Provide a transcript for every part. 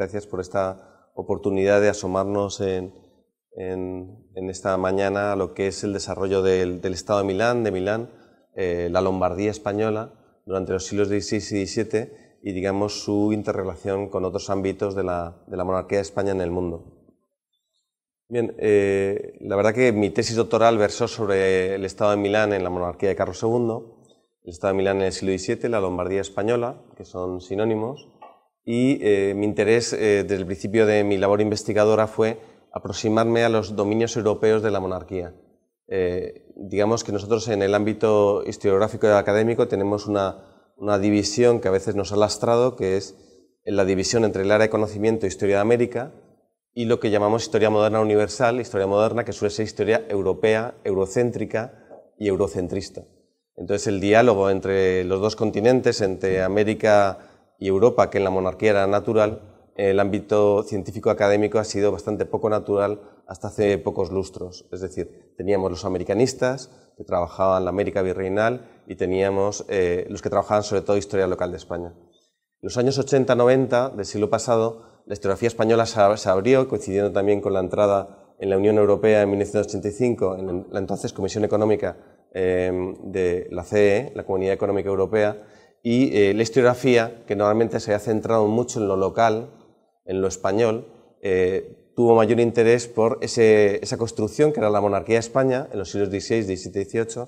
Gracias por esta oportunidad de asomarnos en esta mañana a lo que es el desarrollo del Estado de Milán, la Lombardía española durante los siglos XVI y XVII y, digamos, su interrelación con otros ámbitos de la monarquía de España en el mundo. Bien, la verdad que mi tesis doctoral versó sobre el Estado de Milán en la monarquía de Carlos II, el Estado de Milán en el siglo XVII, la Lombardía española, que son sinónimos, y mi interés desde el principio de mi labor investigadora fue aproximarme a los dominios europeos de la monarquía. Digamos que nosotros en el ámbito historiográfico y académico tenemos una división que a veces nos ha lastrado, que es la división entre el área de conocimiento e historia de América y lo que llamamos historia moderna universal, historia moderna que suele ser historia europea, eurocéntrica y eurocentrista. Entonces el diálogo entre los dos continentes, entre América y Europa, que en la monarquía era natural, en el ámbito científico académico ha sido bastante poco natural hasta hace pocos lustros. Es decir, teníamos los americanistas que trabajaban en la América virreinal y teníamos los que trabajaban sobre todo historia local de España. En los años 80-90 del siglo pasado, la historiografía española se abrió, coincidiendo también con la entrada en la Unión Europea en 1985, en la entonces Comisión Económica de la CEE, la Comunidad Económica Europea, y la historiografía, que normalmente se había centrado mucho en lo local, en lo español, tuvo mayor interés por esa construcción que era la monarquía de España en los siglos XVI, XVII y XVIII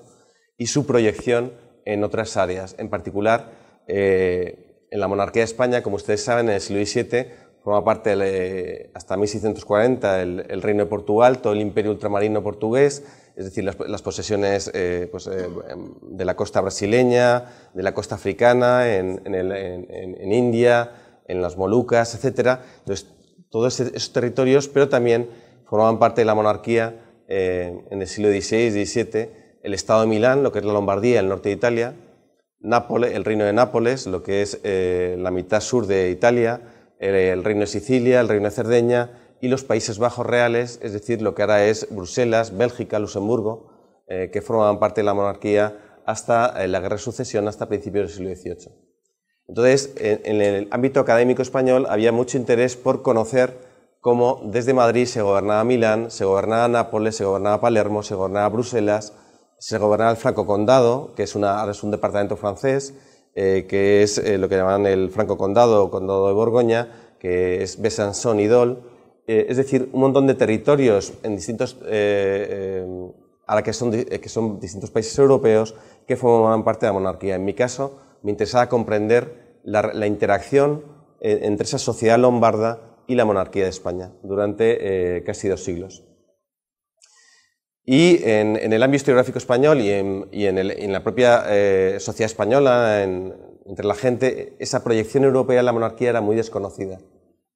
y su proyección en otras áreas. En particular, en la monarquía de España, como ustedes saben, en el siglo XVII forma parte hasta 1640 el Reino de Portugal, todo el imperio ultramarino portugués, es decir, las posesiones de la costa brasileña, de la costa africana, en India, en las Molucas, etc. Entonces, todos esos territorios, pero también formaban parte de la monarquía en el siglo XVI y XVII, el Estado de Milán, lo que es la Lombardía, el norte de Italia, Nápoles, el Reino de Nápoles, lo que es la mitad sur de Italia, el Reino de Sicilia, el Reino de Cerdeña y los Países Bajos reales, es decir, lo que ahora es Bruselas, Bélgica, Luxemburgo, que formaban parte de la monarquía hasta la Guerra de Sucesión, hasta principios del siglo XVIII. Entonces, en el ámbito académico español había mucho interés por conocer cómo desde Madrid se gobernaba Milán, se gobernaba Nápoles, se gobernaba Palermo, se gobernaba Bruselas, se gobernaba el Franco Condado, que ahora es un departamento francés, que es lo que llaman el Franco Condado o Condado de Borgoña, que es Besançon y Dol, es decir, un montón de territorios en distintos, ahora que son distintos países europeos que forman parte de la monarquía. En mi caso, me interesaba comprender la interacción entre esa sociedad lombarda y la monarquía de España durante casi 2 siglos. Y en el ámbito historiográfico español y en la propia sociedad española, entre la gente, esa proyección europea de la monarquía era muy desconocida.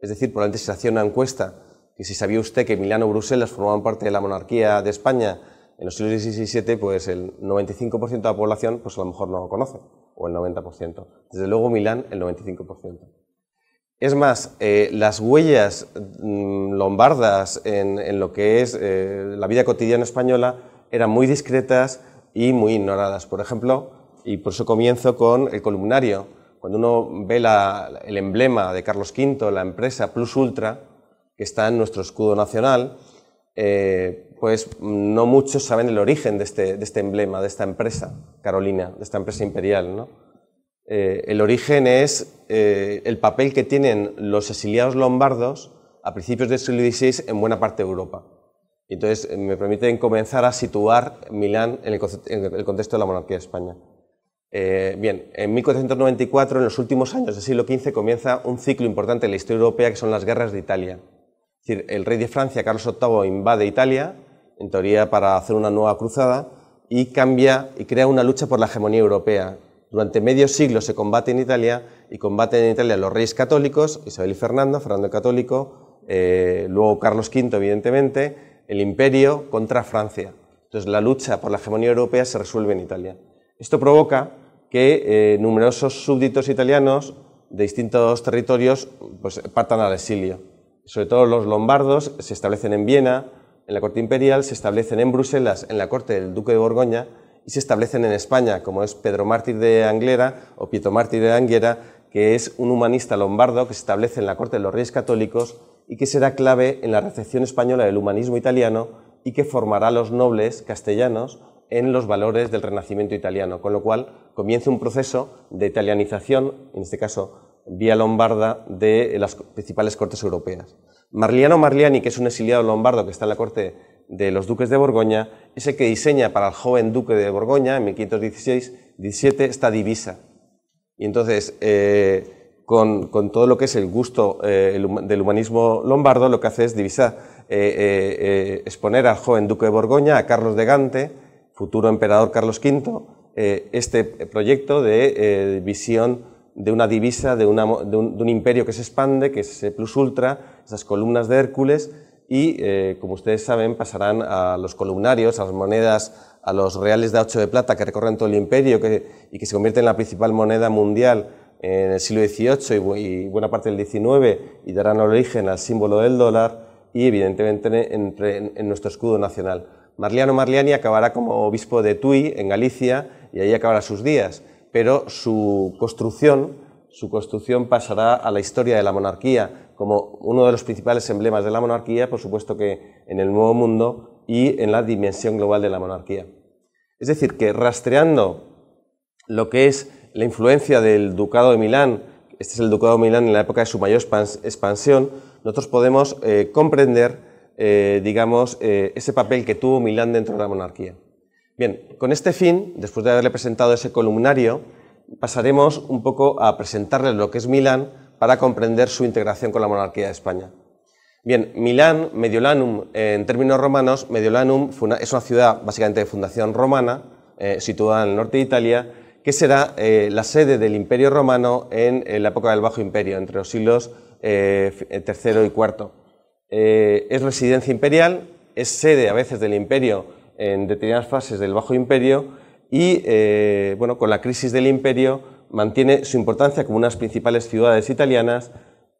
Es decir, probablemente se hacía una encuesta que si sabía usted que Milán o Bruselas formaban parte de la monarquía de España en los siglos XVI y XVII, pues el 95% de la población pues a lo mejor no lo conoce, o el 90%. Desde luego Milán, el 95%. Es más, las huellas lombardas en lo que es la vida cotidiana española eran muy discretas y muy ignoradas. Por ejemplo, y por eso comienzo con el columnario. Cuando uno ve el emblema de Carlos V, la empresa Plus Ultra, que está en nuestro escudo nacional, pues no muchos saben el origen de este emblema, de esta empresa carolina, de esta empresa imperial, ¿no? El origen es el papel que tienen los exiliados lombardos a principios del siglo XVI en buena parte de Europa. Entonces me permiten comenzar a situar Milán en el contexto de la monarquía de España. Bien, en 1494, en los últimos años del siglo XV, comienza un ciclo importante en la historia europea que son las guerras de Italia. Es decir, el rey de Francia, Carlos VIII, invade Italia, en teoría para hacer una nueva cruzada, y crea una lucha por la hegemonía europea. Durante medio siglo se combate en Italia, y combaten en Italia los reyes católicos, Isabel y Fernando el Católico, luego Carlos V, evidentemente, el imperio contra Francia. Entonces la lucha por la hegemonía europea se resuelve en Italia. Esto provoca que numerosos súbditos italianos de distintos territorios pues, partan al exilio. Sobre todo los lombardos se establecen en Viena, en la corte imperial, se establecen en Bruselas, en la corte del duque de Borgoña, y se establecen en España, como es Pedro Mártir de Anglera o Pietro Mártir de Anguera, que es un humanista lombardo que se establece en la corte de los Reyes Católicos y que será clave en la recepción española del humanismo italiano y que formará a los nobles castellanos en los valores del Renacimiento italiano, con lo cual comienza un proceso de italianización, en este caso vía lombarda, de las principales cortes europeas. Marliano Marliani, que es un exiliado lombardo que está en la corte de los duques de Borgoña, es el que diseña para el joven duque de Borgoña, en 1516-17, esta divisa. Y entonces, con todo lo que es el gusto del humanismo lombardo, lo que hace es exponer al joven duque de Borgoña, a Carlos de Gante, futuro emperador Carlos V, este proyecto de visión de una divisa, de un imperio que se expande, que es plus ultra, esas columnas de Hércules, y como ustedes saben pasarán a los columnarios, a las monedas, a los reales de a 8 de plata que recorren todo el imperio y que se convierte en la principal moneda mundial en el siglo XVIII y buena parte del XIX, y darán origen al símbolo del dólar y evidentemente en nuestro escudo nacional. Marliano Marliani acabará como obispo de Tui, en Galicia, y ahí acabará sus días, pero su construcción pasará a la historia de la monarquía como uno de los principales emblemas de la monarquía, por supuesto que en el Nuevo Mundo y en la dimensión global de la monarquía. Es decir, que rastreando lo que es la influencia del Ducado de Milán, este es el Ducado de Milán en la época de su mayor expansión, nosotros podemos comprender, digamos, ese papel que tuvo Milán dentro de la monarquía. Bien, con este fin, después de haberle presentado ese columnario, pasaremos un poco a presentarles lo que es Milán para comprender su integración con la monarquía de España. Bien, Milán, Mediolanum, en términos romanos, Mediolanum es una ciudad básicamente de fundación romana, situada en el norte de Italia, que será la sede del Imperio Romano en la época del Bajo Imperio, entre los siglos III y IV. Es residencia imperial, es sede a veces del imperio en determinadas fases del Bajo Imperio y, bueno, con la crisis del imperio mantiene su importancia como una de las principales ciudades italianas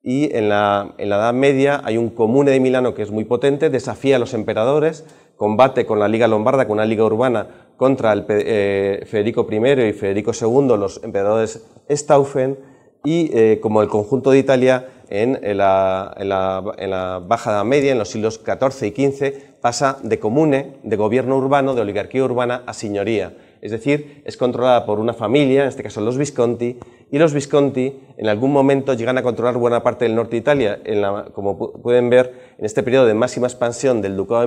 y en la Edad Media hay un comune de Milano que es muy potente, desafía a los emperadores, combate con la Liga Lombarda, con una liga urbana contra Federico I y Federico II, los emperadores Staufen, y como el conjunto de Italia en la Baja Edad Media, en los siglos XIV y XV, pasa de comune, de gobierno urbano, de oligarquía urbana, a signoría. Es decir, es controlada por una familia, en este caso los Visconti, y los Visconti en algún momento llegan a controlar buena parte del norte de Italia. Como pueden ver, en este periodo de máxima expansión del Ducado de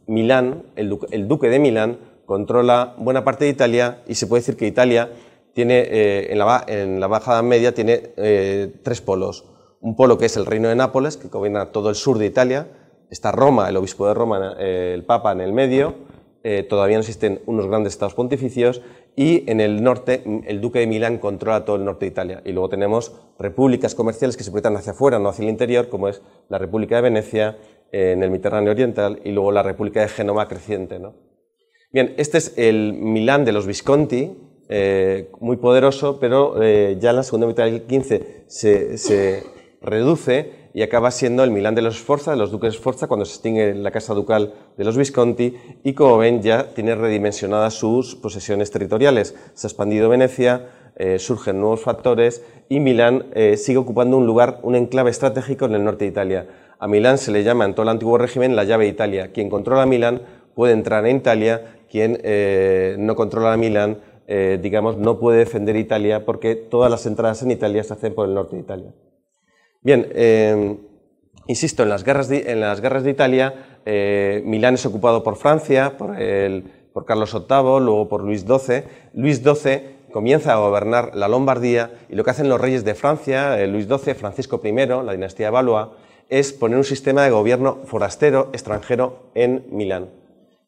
Milán, el duque de Milán controla buena parte de Italia y se puede decir que Italia tiene, en la Baja Edad Media tiene tres polos. Un polo que es el Reino de Nápoles, que gobierna todo el sur de Italia. Está Roma, el obispo de Roma, el Papa en el medio. Todavía no existen unos grandes estados pontificios. Y en el norte, el duque de Milán controla todo el norte de Italia. Y luego tenemos repúblicas comerciales que se proyectan hacia afuera, no hacia el interior, como es la República de Venecia, en el Mediterráneo Oriental, y luego la República de Génova creciente, ¿no? Bien, este es el Milán de los Visconti, muy poderoso, pero ya en la segunda mitad del XV se reduce y acaba siendo el Milán de los Sforza, de los duques Sforza, cuando se extingue la casa ducal de los Visconti, y como ven ya tiene redimensionadas sus posesiones territoriales. Se ha expandido Venecia, surgen nuevos factores y Milán sigue ocupando un lugar, un enclave estratégico en el norte de Italia. A Milán se le llama en todo el antiguo régimen la llave de Italia. Quien controla Milán puede entrar en Italia, quien no controla Milán, digamos, no puede defender Italia porque todas las entradas en Italia se hacen por el norte de Italia. Bien, insisto, en las guerras de Italia, Milán es ocupado por Francia, por Carlos VIII, luego por Luis XII. Luis XII comienza a gobernar la Lombardía y lo que hacen los reyes de Francia, Luis XII, Francisco I, la dinastía de Valois, es poner un sistema de gobierno forastero, extranjero, en Milán.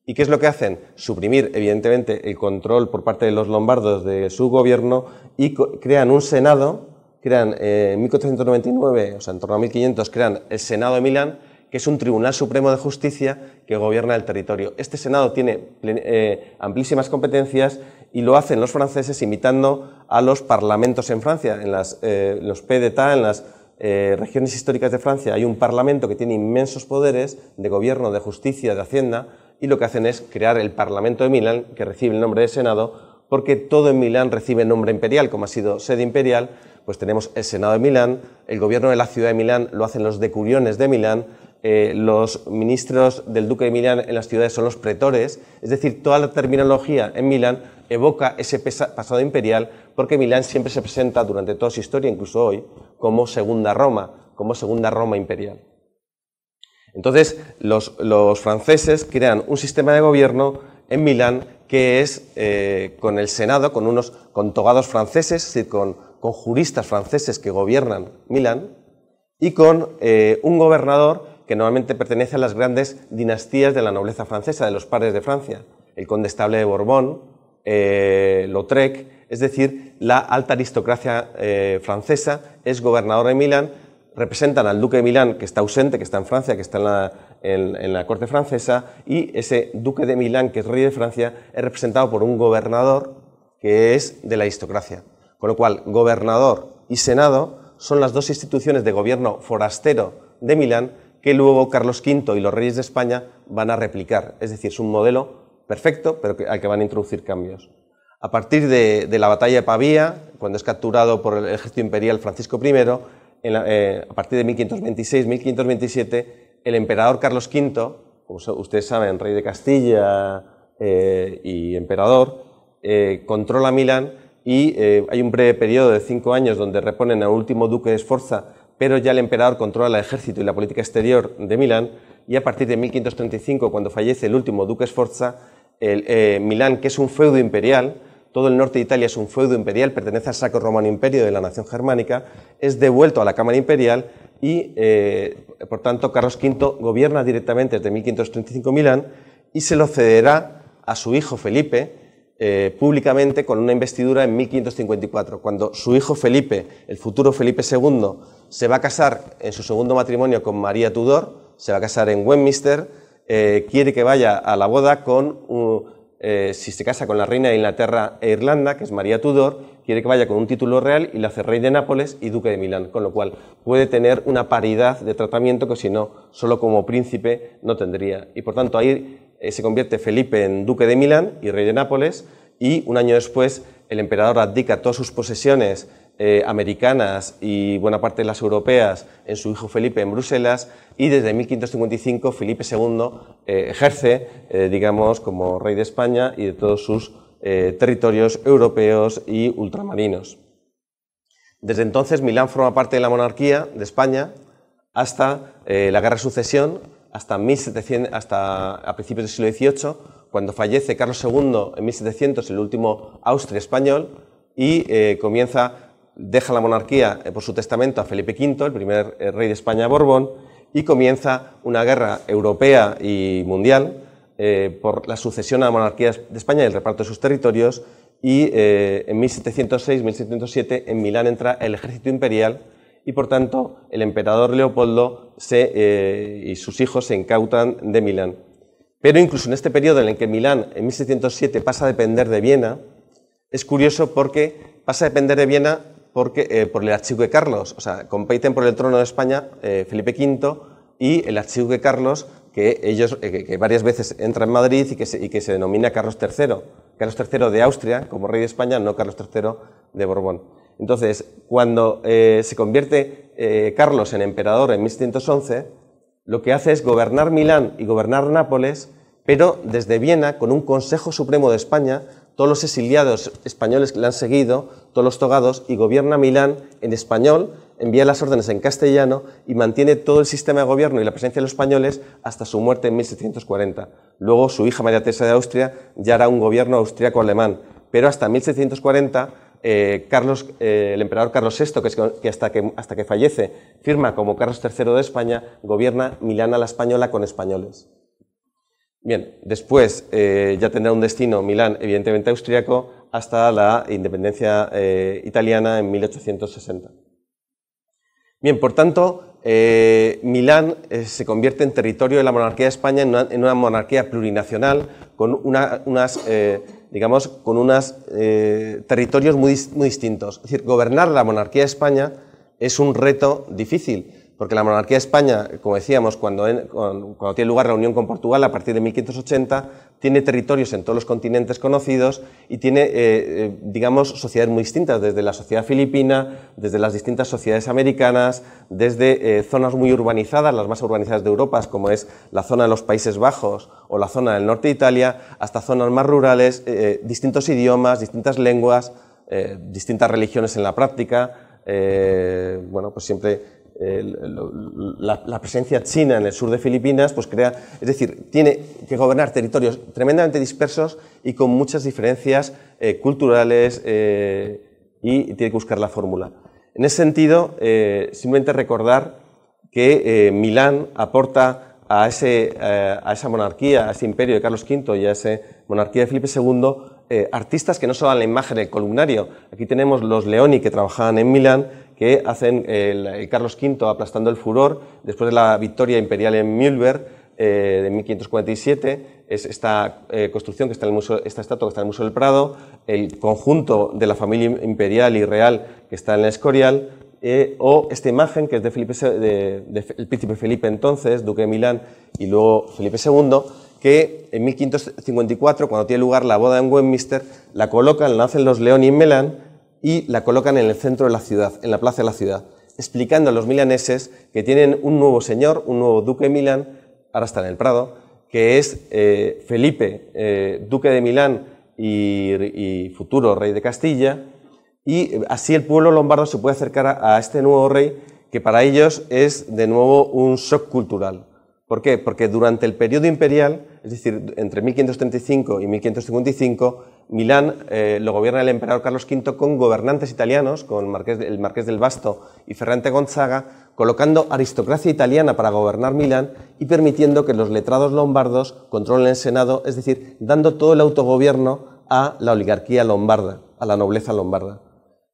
¿Y qué es lo que hacen? Suprimir, evidentemente, el control por parte de los lombardos de su gobierno y crean un senado. Crean en 1499, o sea, en torno a 1500, crean el Senado de Milán, que es un tribunal supremo de justicia que gobierna el territorio. Este Senado tiene amplísimas competencias y lo hacen los franceses imitando a los parlamentos en Francia. En los Pays d'État, en las regiones históricas de Francia, hay un parlamento que tiene inmensos poderes de gobierno, de justicia, de hacienda, y lo que hacen es crear el Parlamento de Milán, que recibe el nombre de Senado, porque todo en Milán recibe nombre imperial, como ha sido sede imperial, pues tenemos el Senado de Milán, el gobierno de la ciudad de Milán lo hacen los decuriones de Milán, los ministros del duque de Milán en las ciudades son los pretores, es decir, toda la terminología en Milán evoca ese pasado imperial, porque Milán siempre se presenta durante toda su historia, incluso hoy, como segunda Roma imperial. Entonces, los franceses crean un sistema de gobierno en Milán que es con el Senado, con togados franceses, es decir, con juristas franceses que gobiernan Milán, y con un gobernador que normalmente pertenece a las grandes dinastías de la nobleza francesa, de los padres de Francia, el condestable de Borbón, Lautrec, es decir, la alta aristocracia francesa es gobernador de Milán, representan al duque de Milán, que está ausente, que está en Francia, que está en la corte francesa, y ese duque de Milán, que es rey de Francia, es representado por un gobernador que es de la aristocracia. Con lo cual, gobernador y senado son las dos instituciones de gobierno forastero de Milán que luego Carlos V y los reyes de España van a replicar. Es decir, es un modelo perfecto, pero al que van a introducir cambios. A partir de la batalla de Pavía, cuando es capturado por el ejército imperial Francisco I, a partir de 1526-1527, el emperador Carlos V, como ustedes saben, rey de Castilla y emperador, controla Milán y hay un breve periodo de 5 años donde reponen al último duque de Sforza, pero ya el emperador controla el ejército y la política exterior de Milán, y a partir de 1535, cuando fallece el último duque Sforza, Milán, que es un feudo imperial, todo el norte de Italia es un feudo imperial, pertenece al Sacro Romano Imperio de la nación germánica, es devuelto a la Cámara Imperial y, por tanto, Carlos V gobierna directamente desde 1535 Milán y se lo cederá a su hijo Felipe públicamente con una investidura en 1554, cuando su hijo Felipe, el futuro Felipe II, se va a casar en su segundo matrimonio con María Tudor, se va a casar en Westminster, quiere que vaya a la boda si se casa con la reina de Inglaterra e Irlanda, que es María Tudor, quiere que vaya con un título real y le hace rey de Nápoles y duque de Milán, con lo cual puede tener una paridad de tratamiento que si no, solo como príncipe no tendría. Y por tanto ahí se convierte Felipe en duque de Milán y rey de Nápoles, y un año después el emperador abdica todas sus posesiones americanas y buena parte de las europeas en su hijo Felipe en Bruselas, y desde 1555 Felipe II ejerce, digamos, como rey de España y de todos sus territorios europeos y ultramarinos. Desde entonces Milán forma parte de la monarquía de España hasta la Guerra de Sucesión, hasta a principios del siglo XVIII, cuando fallece Carlos II en 1700, el último Austria español, y deja la monarquía por su testamento a Felipe V, el primer rey de España Borbón, y comienza una guerra europea y mundial por la sucesión a la monarquía de España y el reparto de sus territorios, y en 1706-1707 en Milán entra el ejército imperial y por tanto el emperador Leopoldo y sus hijos se incautan de Milán. Pero incluso en este periodo en el que Milán en 1707 pasa a depender de Viena, es curioso porque pasa a depender de Viena por el archiduque Carlos, o sea, compiten por el trono de España Felipe V y el archiduque Carlos, que varias veces entra en Madrid y que se denomina Carlos III. Carlos III de Austria como rey de España, no Carlos III de Borbón. Entonces, cuando se convierte Carlos en emperador en 1711, lo que hace es gobernar Milán y gobernar Nápoles, pero desde Viena, con un Consejo Supremo de España, todos los exiliados españoles que le han seguido, todos los togados, y gobierna Milán en español, envía las órdenes en castellano y mantiene todo el sistema de gobierno y la presencia de los españoles hasta su muerte en 1740. Luego su hija María Teresa de Austria ya hará un gobierno austriaco-alemán, pero hasta 1740 el emperador Carlos VI, que hasta que fallece firma como Carlos III de España, gobierna Milán a la española con españoles. Bien, después ya tendrá un destino Milán evidentemente austriaco hasta la independencia italiana en 1860. Bien, por tanto, Milán se convierte en territorio de la monarquía de España en una monarquía plurinacional con unos territorios muy distintos. Es decir, gobernar la monarquía de España es un reto difícil, porque la monarquía de España, como decíamos, cuando tiene lugar la unión con Portugal a partir de 1580, tiene territorios en todos los continentes conocidos y tiene, digamos, sociedades muy distintas, desde la sociedad filipina, desde las distintas sociedades americanas, desde zonas muy urbanizadas, las más urbanizadas de Europa, como es la zona de los Países Bajos o la zona del norte de Italia, hasta zonas más rurales, distintos idiomas, distintas lenguas, distintas religiones en la práctica, bueno, pues siempre la presencia china en el sur de Filipinas, pues crea, es decir, tiene que gobernar territorios tremendamente dispersos y con muchas diferencias culturales y tiene que buscar la fórmula. En ese sentido, simplemente recordar que Milán aporta a esa monarquía, a ese imperio de Carlos V y a esa monarquía de Felipe II, artistas que no solo dan la imagen del columnario. Aquí tenemos los Leoni que trabajaban en Milán, que hacen el Carlos V aplastando el furor después de la victoria imperial en Mühlberg de 1547, es esta construcción que está en el museo, esta estatua que está en el Museo del Prado, el conjunto de la familia imperial y real que está en el Escorial, o esta imagen que es del príncipe Felipe entonces, duque de Milán, y luego Felipe II, que en 1554, cuando tiene lugar la boda en Westminster, la colocan, la hacen los Leoni en Milán y la colocan en el centro de la ciudad, en la plaza de la ciudad, explicando a los milaneses que tienen un nuevo señor, un nuevo duque de Milán, ahora está en el Prado, que es Felipe, duque de Milán y futuro rey de Castilla, y así el pueblo lombardo se puede acercar a este nuevo rey, que para ellos es de nuevo un shock cultural. ¿Por qué? Porque durante el periodo imperial, es decir, entre 1535 y 1555, Milán lo gobierna el emperador Carlos V con gobernantes italianos, con el marqués del Vasto y Ferrante Gonzaga, colocando aristocracia italiana para gobernar Milán y permitiendo que los letrados lombardos controlen el Senado, es decir, dando todo el autogobierno a la oligarquía lombarda, a la nobleza lombarda.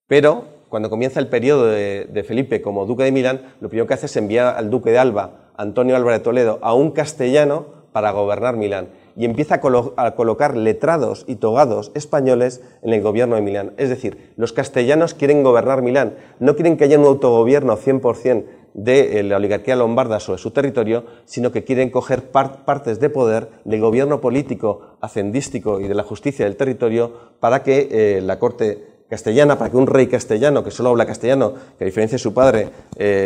Pero cuando comienza el periodo de Felipe como duque de Milán, lo primero que hace es enviar al duque de Alba, Antonio Álvarez de Toledo, a un castellano para gobernar Milán, y empieza a colocar letrados y togados españoles en el gobierno de Milán. Es decir, los castellanos quieren gobernar Milán, no quieren que haya un autogobierno 100% de la oligarquía lombarda sobre su territorio, sino que quieren coger partes de poder del gobierno político, hacendístico y de la justicia del territorio para que la corte castellana, para que un rey castellano que solo habla castellano, que a diferencia de su padre,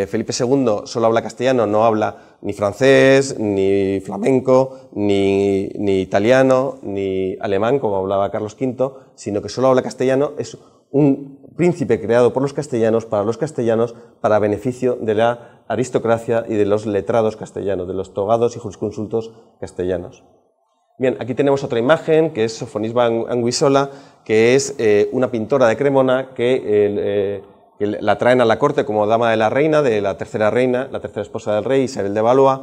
Felipe II, solo habla castellano, no habla ni francés, ni flamenco, ni italiano, ni alemán, como hablaba Carlos V, sino que solo habla castellano, es un príncipe creado por los castellanos, para beneficio de la aristocracia y de los letrados castellanos, de los togados y jurisconsultos castellanos. Bien, aquí tenemos otra imagen, que es Sofonisba Anguissola, que es una pintora de Cremona que la traen a la corte como dama de la reina, de la tercera esposa del rey, Isabel de Valois,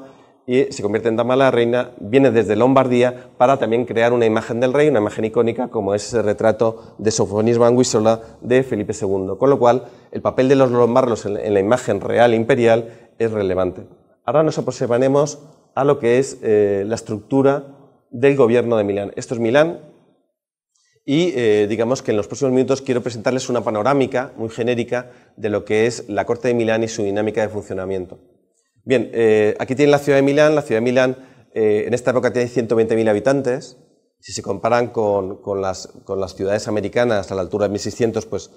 y se convierte en dama de la reina, viene desde Lombardía para también crear una imagen del rey, una imagen icónica como es ese retrato de Sofonisba Anguissola de Felipe II, con lo cual el papel de los lombardos en la imagen real imperial es relevante. Ahora nos aproximaremos a lo que es la estructura del gobierno de Milán. Esto es Milán y digamos que en los próximos minutos quiero presentarles una panorámica muy genérica de lo que es la corte de Milán y su dinámica de funcionamiento. Bien, aquí tienen la ciudad de Milán. La ciudad de Milán en esta época tiene 120.000 habitantes. Si se comparan con las ciudades americanas a la altura de 1600, pues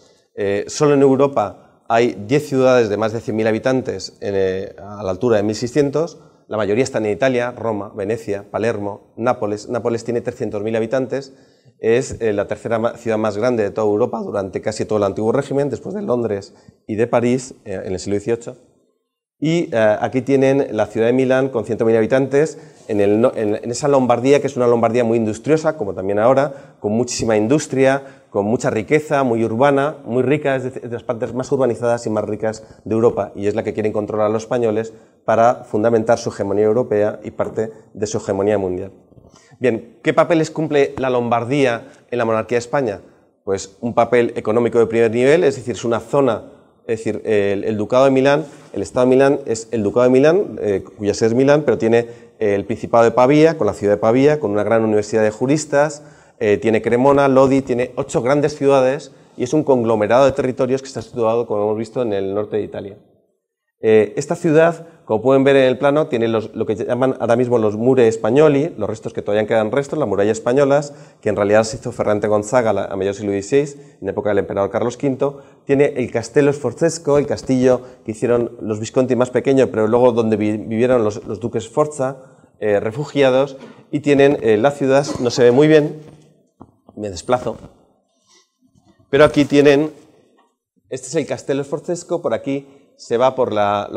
solo en Europa hay 10 ciudades de más de 100.000 habitantes a la altura de 1600. La mayoría están en Italia: Roma, Venecia, Palermo, Nápoles. Nápoles tiene 300.000 habitantes, es la tercera ciudad más grande de toda Europa durante casi todo el antiguo régimen, después de Londres y de París en el siglo XVIII. Y aquí tienen la ciudad de Milán con 100.000 habitantes, en esa Lombardía, que es una Lombardía muy industriosa, como también ahora, con muchísima industria, con mucha riqueza, muy urbana, muy rica, es de las partes más urbanizadas y más ricas de Europa, y es la que quieren controlar los españoles para fundamentar su hegemonía europea y parte de su hegemonía mundial. Bien, ¿qué papeles cumple la Lombardía en la monarquía de España? Pues un papel económico de primer nivel, es decir, es una zona, es decir, el Ducado de Milán, el Estado de Milán es el Ducado de Milán, cuya sede es Milán, pero tiene el Principado de Pavía, con la ciudad de Pavía, con una gran universidad de juristas, tiene Cremona, Lodi, tiene 8 grandes ciudades y es un conglomerado de territorios que está situado, como hemos visto, en el norte de Italia. Esta ciudad, como pueden ver en el plano, tiene lo que llaman ahora mismo los Mure Spagnoli, los restos que todavía quedan restos, las murallas españolas, que en realidad se hizo Ferrante Gonzaga a mediados del siglo XVI, en época del emperador Carlos V. Tiene el Castello Sforzesco, el castillo que hicieron los Visconti más pequeño, pero luego donde vivieron los duques Sforza, refugiados, y tienen la ciudad, no se ve muy bien, me desplazo, pero aquí tienen, este es el Castello Sforzesco, por aquí se va por la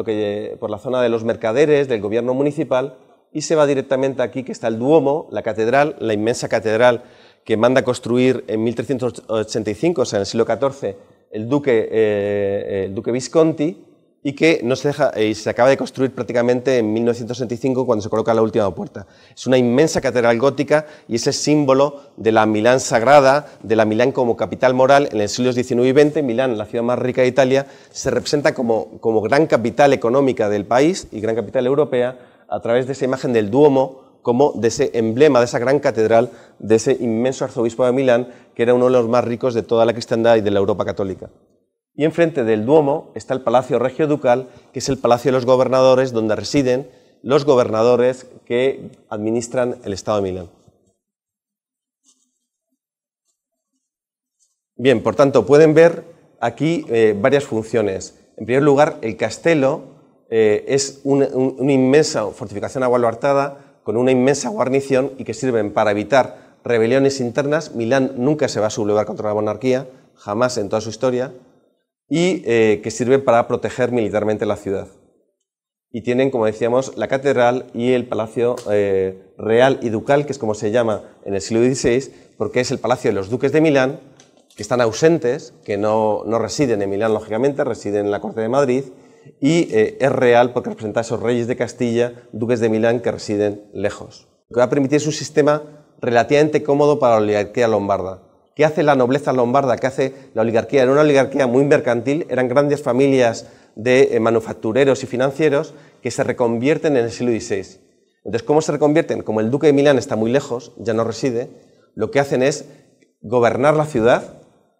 zona de los mercaderes, del gobierno municipal, y se va directamente aquí, que está el Duomo, la catedral, la inmensa catedral que manda construir en 1385, o sea, en el siglo XIV, el duque Visconti, y que no se deja, y se acaba de construir prácticamente en 1965, cuando se coloca la última puerta. Es una inmensa catedral gótica y es el símbolo de la Milán sagrada, de la Milán como capital moral en los siglos XIX y XX. Milán, la ciudad más rica de Italia, se representa como gran capital económica del país y gran capital europea a través de esa imagen del Duomo, como de ese emblema, de esa gran catedral, de ese inmenso arzobispo de Milán, que era uno de los más ricos de toda la cristiandad y de la Europa católica. Y enfrente del Duomo está el Palacio Regio Ducal, que es el Palacio de los Gobernadores, donde residen los gobernadores que administran el Estado de Milán. Bien, por tanto, pueden ver aquí varias funciones. En primer lugar, el castelo es una inmensa fortificación abaluartada con una inmensa guarnición y que sirven para evitar rebeliones internas. Milán nunca se va a sublevar contra la monarquía, jamás en toda su historia, y que sirven para proteger militarmente la ciudad. Y tienen, como decíamos, la catedral y el palacio real y ducal, que es como se llama en el siglo XVI, porque es el palacio de los duques de Milán, que están ausentes, que no residen en Milán, lógicamente, residen en la corte de Madrid, y es real porque representa a esos reyes de Castilla, duques de Milán, que residen lejos. Lo que va a permitir es un sistema relativamente cómodo para la oligarquía lombarda. ¿Qué hace la nobleza lombarda? ¿Qué hace la oligarquía? Era una oligarquía muy mercantil, eran grandes familias de manufactureros y financieros que se reconvierten en el siglo XVI. Entonces, ¿cómo se reconvierten? Como el duque de Milán está muy lejos, ya no reside, lo que hacen es gobernar la ciudad,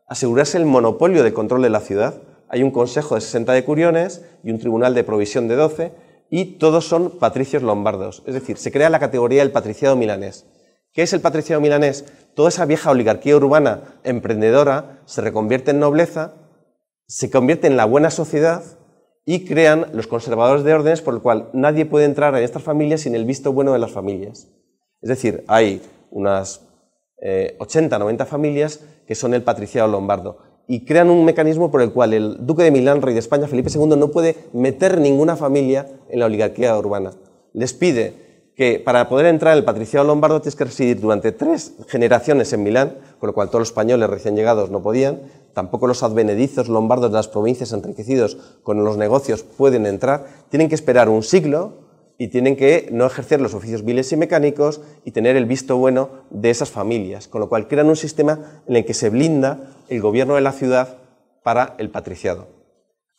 asegurarse el monopolio de control de la ciudad. Hay un consejo de 60 decuriones y un tribunal de provisión de 12, y todos son patricios lombardos. Es decir, se crea la categoría del patriciado milanés. ¿Qué es el patriciado milanés? Toda esa vieja oligarquía urbana emprendedora se reconvierte en nobleza, se convierte en la buena sociedad y crean los conservadores de órdenes, por el cual nadie puede entrar en estas familias sin el visto bueno de las familias. Es decir, hay unas 80, 90 familias que son el patriciado lombardo y crean un mecanismo por el cual el duque de Milán, rey de España, Felipe II, no puede meter ninguna familia en la oligarquía urbana. Les pide que para poder entrar en el patriciado lombardo tienes que residir durante 3 generaciones en Milán, con lo cual todos los españoles recién llegados no podían, tampoco los advenedizos lombardos de las provincias enriquecidos con los negocios pueden entrar, tienen que esperar un siglo y tienen que no ejercer los oficios viles y mecánicos y tener el visto bueno de esas familias, con lo cual crean un sistema en el que se blinda el gobierno de la ciudad para el patriciado.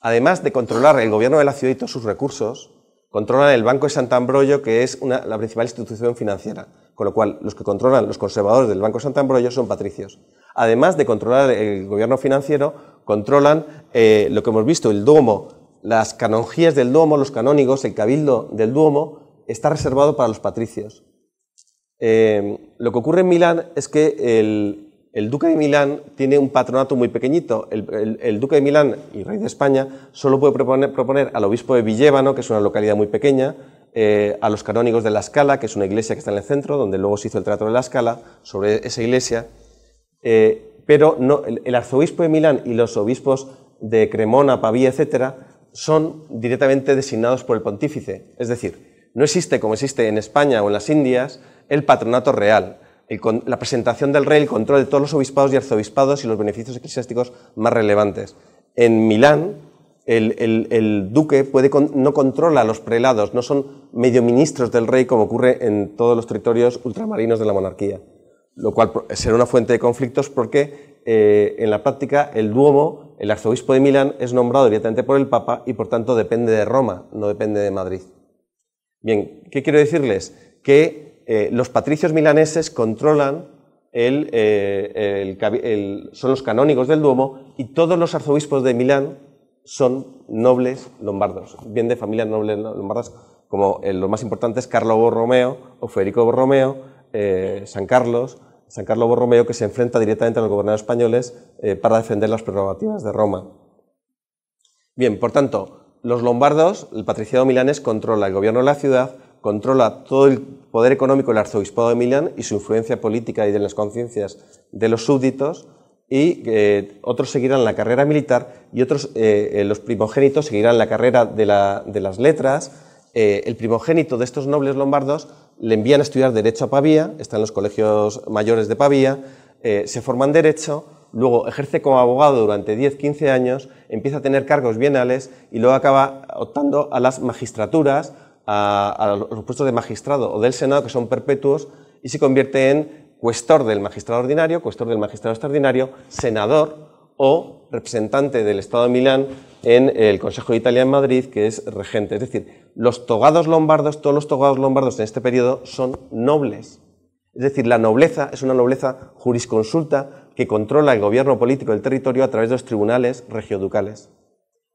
Además de controlar el gobierno de la ciudad y todos sus recursos, controlan el Banco de Sant'Ambrogio, que es la principal institución financiera, con lo cual los que controlan, los conservadores del Banco de Sant'Ambrogio son patricios. Además de controlar el gobierno financiero, controlan lo que hemos visto, el Duomo, las canonjías del Duomo, los canónigos, el cabildo del Duomo, está reservado para los patricios. Lo que ocurre en Milán es que el duque de Milán tiene un patronato muy pequeñito. El duque de Milán y rey de España solo puede proponer al obispo de Villevano, que es una localidad muy pequeña, a los canónigos de La Scala, que es una iglesia que está en el centro, donde luego se hizo el Teatro de La Scala, sobre esa iglesia, pero no, el arzobispo de Milán y los obispos de Cremona, Pavía, etcétera, son directamente designados por el pontífice. Es decir, no existe, como existe en España o en las Indias, el patronato real. La presentación del rey, el control de todos los obispados y arzobispados y los beneficios eclesiásticos más relevantes. En Milán, el duque no controla a los prelados, no son medio ministros del rey como ocurre en todos los territorios ultramarinos de la monarquía, lo cual será una fuente de conflictos porque en la práctica el Duomo, el arzobispo de Milán, es nombrado directamente por el Papa y por tanto depende de Roma, no depende de Madrid. Bien, ¿qué quiero decirles? Que los patricios milaneses controlan son los canónigos del Duomo y todos los arzobispos de Milán son nobles lombardos, bien de familias nobles lombardas, como los más importantes, Carlo Borromeo o Federico Borromeo, San Carlos Borromeo, que se enfrenta directamente a los gobernadores españoles para defender las prerrogativas de Roma. Bien, por tanto, los lombardos, el patriciado milanés controla el gobierno de la ciudad, controla todo el poder económico del arzobispado de Milán y su influencia política y de las conciencias de los súbditos, y otros seguirán la carrera militar y otros, los primogénitos, seguirán la carrera de las letras. El primogénito de estos nobles lombardos le envían a estudiar Derecho a Pavía, está en los colegios mayores de Pavía, se forma en Derecho, luego ejerce como abogado durante 10-15 años, empieza a tener cargos bienales y luego acaba optando a las magistraturas, a los puestos de magistrado o del Senado, que son perpetuos, y se convierte en cuestor del magistrado ordinario, cuestor del magistrado extraordinario, senador o representante del Estado de Milán en el Consejo de Italia en Madrid, que es regente. Es decir, los togados lombardos, todos los togados lombardos en este periodo son nobles. Es decir, la nobleza es una nobleza jurisconsulta que controla el gobierno político del territorio a través de los tribunales regioducales.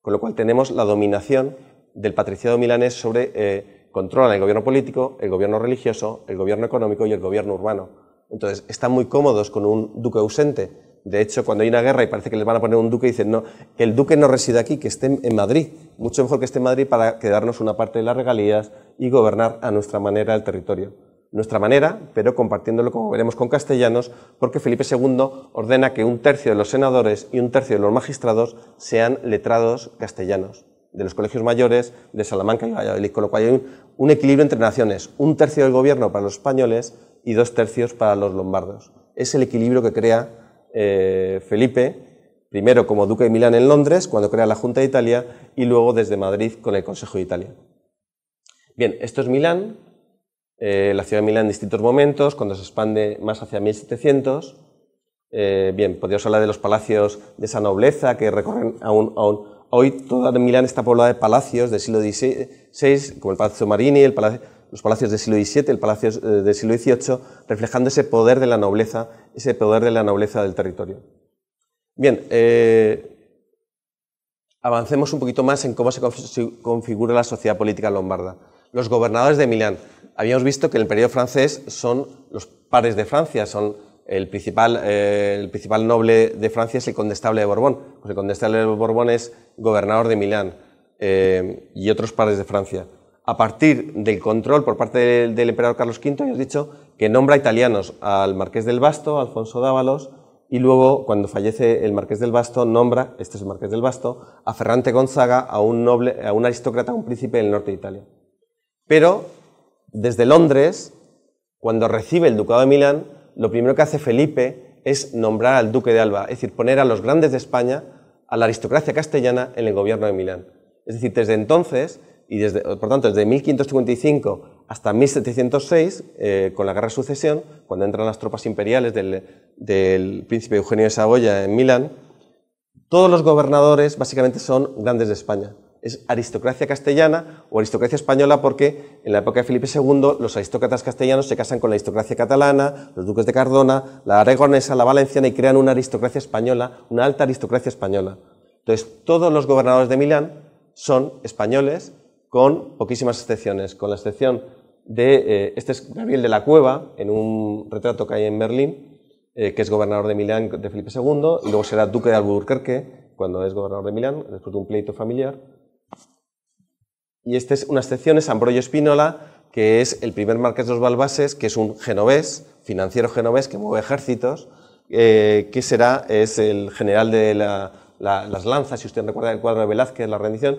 Con lo cual tenemos la dominación del patriciado milanés sobre, controla el gobierno político, el gobierno religioso, el gobierno económico y el gobierno urbano. Entonces, están muy cómodos con un duque ausente. De hecho, cuando hay una guerra y parece que les van a poner un duque, dicen, no, que el duque no reside aquí, que esté en Madrid. Mucho mejor que esté en Madrid para quedarnos una parte de las regalías y gobernar a nuestra manera el territorio. Nuestra manera, pero compartiéndolo, como veremos, con castellanos, porque Felipe II ordena que 1/3 de los senadores y 1/3 de los magistrados sean letrados castellanos, de los colegios mayores de Salamanca y Valladolid, con lo cual hay un equilibrio entre naciones, 1/3 del gobierno para los españoles y 2/3 para los lombardos. Es el equilibrio que crea Felipe, primero como duque de Milán en Londres, cuando crea la Junta de Italia, y luego desde Madrid con el Consejo de Italia. Bien, esto es Milán, la ciudad de Milán en distintos momentos, cuando se expande más hacia 1700. Bien, podríamos hablar de los palacios de esa nobleza que recorren aún. Hoy toda Milán está poblada de palacios del siglo XVI, como el Palazzo Marini, los palacios del siglo XVII, el palacio del siglo XVIII, reflejando ese poder de la nobleza del territorio. Bien, avancemos un poquito más en cómo se configura la sociedad política lombarda. Los gobernadores de Milán. Habíamos visto que en el periodo francés son los pares de Francia, son el principal noble de Francia es el condestable de Borbón. Pues el condestable de Borbón es gobernador de Milán y otros pares de Francia. A partir del control por parte del emperador Carlos V, ya os he dicho que nombra italianos al marqués del Basto, Alfonso Dávalos, y luego, cuando fallece el marqués del Basto, nombra, este es el marqués del Basto, a Ferrante Gonzaga, a un aristócrata, a un príncipe del norte de Italia. Pero, desde Londres, cuando recibe el ducado de Milán, lo primero que hace Felipe es nombrar al duque de Alba, es decir, poner a los grandes de España, a la aristocracia castellana, en el gobierno de Milán. Es decir, desde entonces, y por tanto desde 1555 hasta 1706, con la Guerra de Sucesión, cuando entran las tropas imperiales del príncipe Eugenio de Saboya en Milán, todos los gobernadores básicamente son grandes de España. Es aristocracia castellana o aristocracia española porque en la época de Felipe II los aristócratas castellanos se casan con la aristocracia catalana, los duques de Cardona, la aragonesa, la valenciana y crean una aristocracia española, una alta aristocracia española. Entonces, todos los gobernadores de Milán son españoles con poquísimas excepciones, con la excepción de, este es Gabriel de la Cueva, en un retrato que hay en Berlín, que es gobernador de Milán de Felipe II, y luego será duque de Alburquerque, cuando es gobernador de Milán, después de un pleito familiar. Y esta es una excepción, es Ambrogio Spínola, que es el primer marqués de los Balbases, que es un genovés, financiero genovés, que mueve ejércitos, que es el general de las lanzas, si usted recuerda el cuadro de Velázquez, la rendición.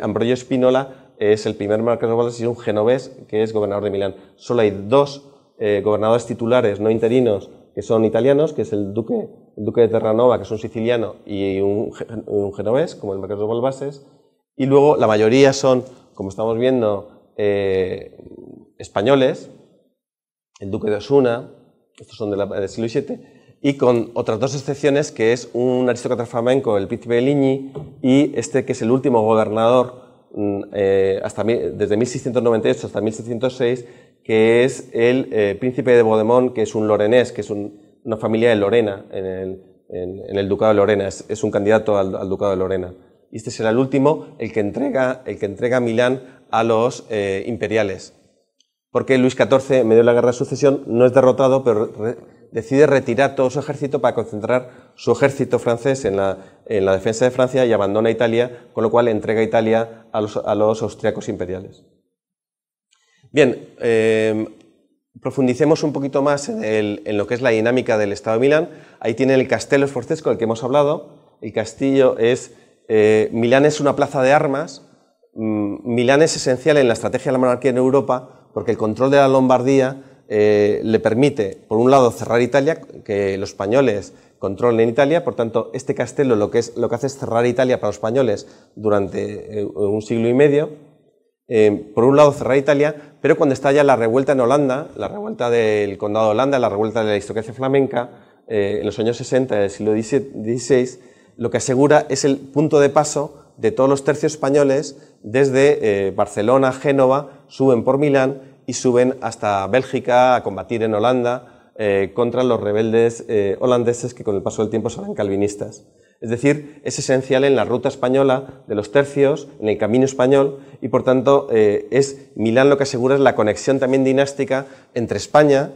Ambrogio Spínola es el primer marqués de los Balbases y es un genovés que es gobernador de Milán. Solo hay dos gobernadores titulares no interinos que son italianos, que es el duque de Terranova, que es un siciliano, y un genovés, como el marqués de los Balbases. Y luego la mayoría son, como estamos viendo, españoles, el duque de Osuna, estos son del siglo VII, y con otras dos excepciones, que es un aristócrata flamenco, el príncipe de Ligny, y este que es el último gobernador desde 1698 hasta 1706, que es el príncipe de Baudemont, que es un lorenés, que es una familia de Lorena, en el ducado de Lorena, es un candidato al ducado de Lorena. y este será el último, el que entrega Milán a los imperiales. Porque Luis XIV, en medio de la guerra de sucesión, no es derrotado, pero decide retirar todo su ejército para concentrar su ejército francés en la defensa de Francia y abandona Italia, con lo cual entrega Italia a los austriacos imperiales. Bien, profundicemos un poquito más en lo que es la dinámica del Estado de Milán. Ahí tienen el Castello Sforzesco, del que hemos hablado. El castillo es... Milán es una plaza de armas. Milán es esencial en la estrategia de la monarquía en Europa porque el control de la Lombardía le permite, por un lado, cerrar Italia, que los españoles controlen Italia. Por tanto, este castelo lo que hace es cerrar Italia para los españoles durante un siglo y medio. Por un lado, cerrar Italia, pero cuando estalla la revuelta en Holanda, la revuelta del Condado de Holanda, la revuelta de la aristocracia flamenca, en los años 60 del siglo XVI, lo que asegura es el punto de paso de todos los tercios españoles desde Barcelona, Génova, suben por Milán y suben hasta Bélgica a combatir en Holanda contra los rebeldes holandeses que con el paso del tiempo serán calvinistas. Es decir, es esencial en la ruta española de los tercios, en el camino español, y por tanto es Milán lo que asegura es la conexión también dinástica entre España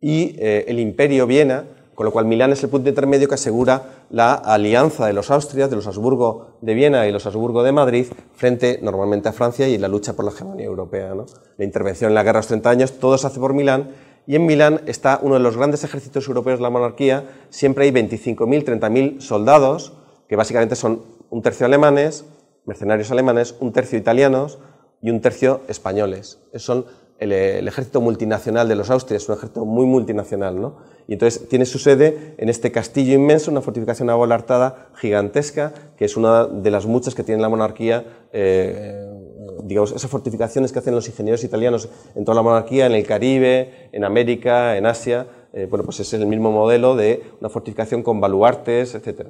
y el Imperio Viena, con lo cual Milán es el punto intermedio que asegura la alianza de los Austrias, de los Habsburgo de Viena y los Habsburgo de Madrid, frente normalmente a Francia y en la lucha por la hegemonía europea, ¿no? La intervención en la guerra de los 30 años, todo se hace por Milán, y en Milán está uno de los grandes ejércitos europeos de la monarquía. Siempre hay 25.000, 30.000 soldados, que básicamente son un tercio alemanes, mercenarios alemanes, un tercio italianos y un tercio españoles. Esos son el ejército multinacional de los Austrias, es un ejército muy multinacional, ¿no? Y entonces tiene su sede en este castillo inmenso, una fortificación abolartada gigantesca, que es una de las muchas que tiene la monarquía, digamos, esas fortificaciones que hacen los ingenieros italianos en toda la monarquía, en el Caribe, en América, en Asia. Bueno, pues es el mismo modelo de una fortificación con baluartes, etc.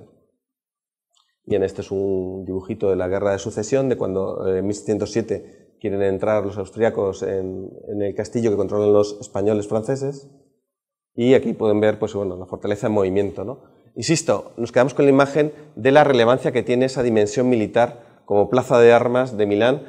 Bien, este es un dibujito de la guerra de sucesión, de cuando en 1607 quieren entrar los austríacos en el castillo que controlan los españoles franceses. Y aquí pueden ver, pues, bueno, la fortaleza en movimiento, ¿no? Insisto, nos quedamos con la imagen de la relevancia que tiene esa dimensión militar como plaza de armas de Milán,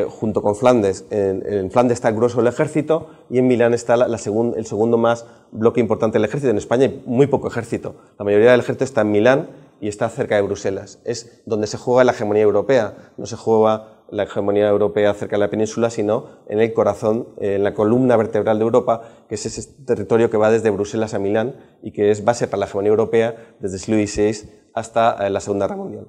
junto con Flandes. En Flandes está el grueso del ejército y en Milán está el segundo más bloque importante del ejército. En España hay muy poco ejército. La mayoría del ejército está en Milán y está cerca de Bruselas. Es donde se juega la hegemonía europea. No se juega la hegemonía europea cerca de la península, sino en el corazón, en la columna vertebral de Europa, que es ese territorio que va desde Bruselas a Milán y que es base para la hegemonía europea desde el siglo XVI hasta la Segunda Guerra Mundial.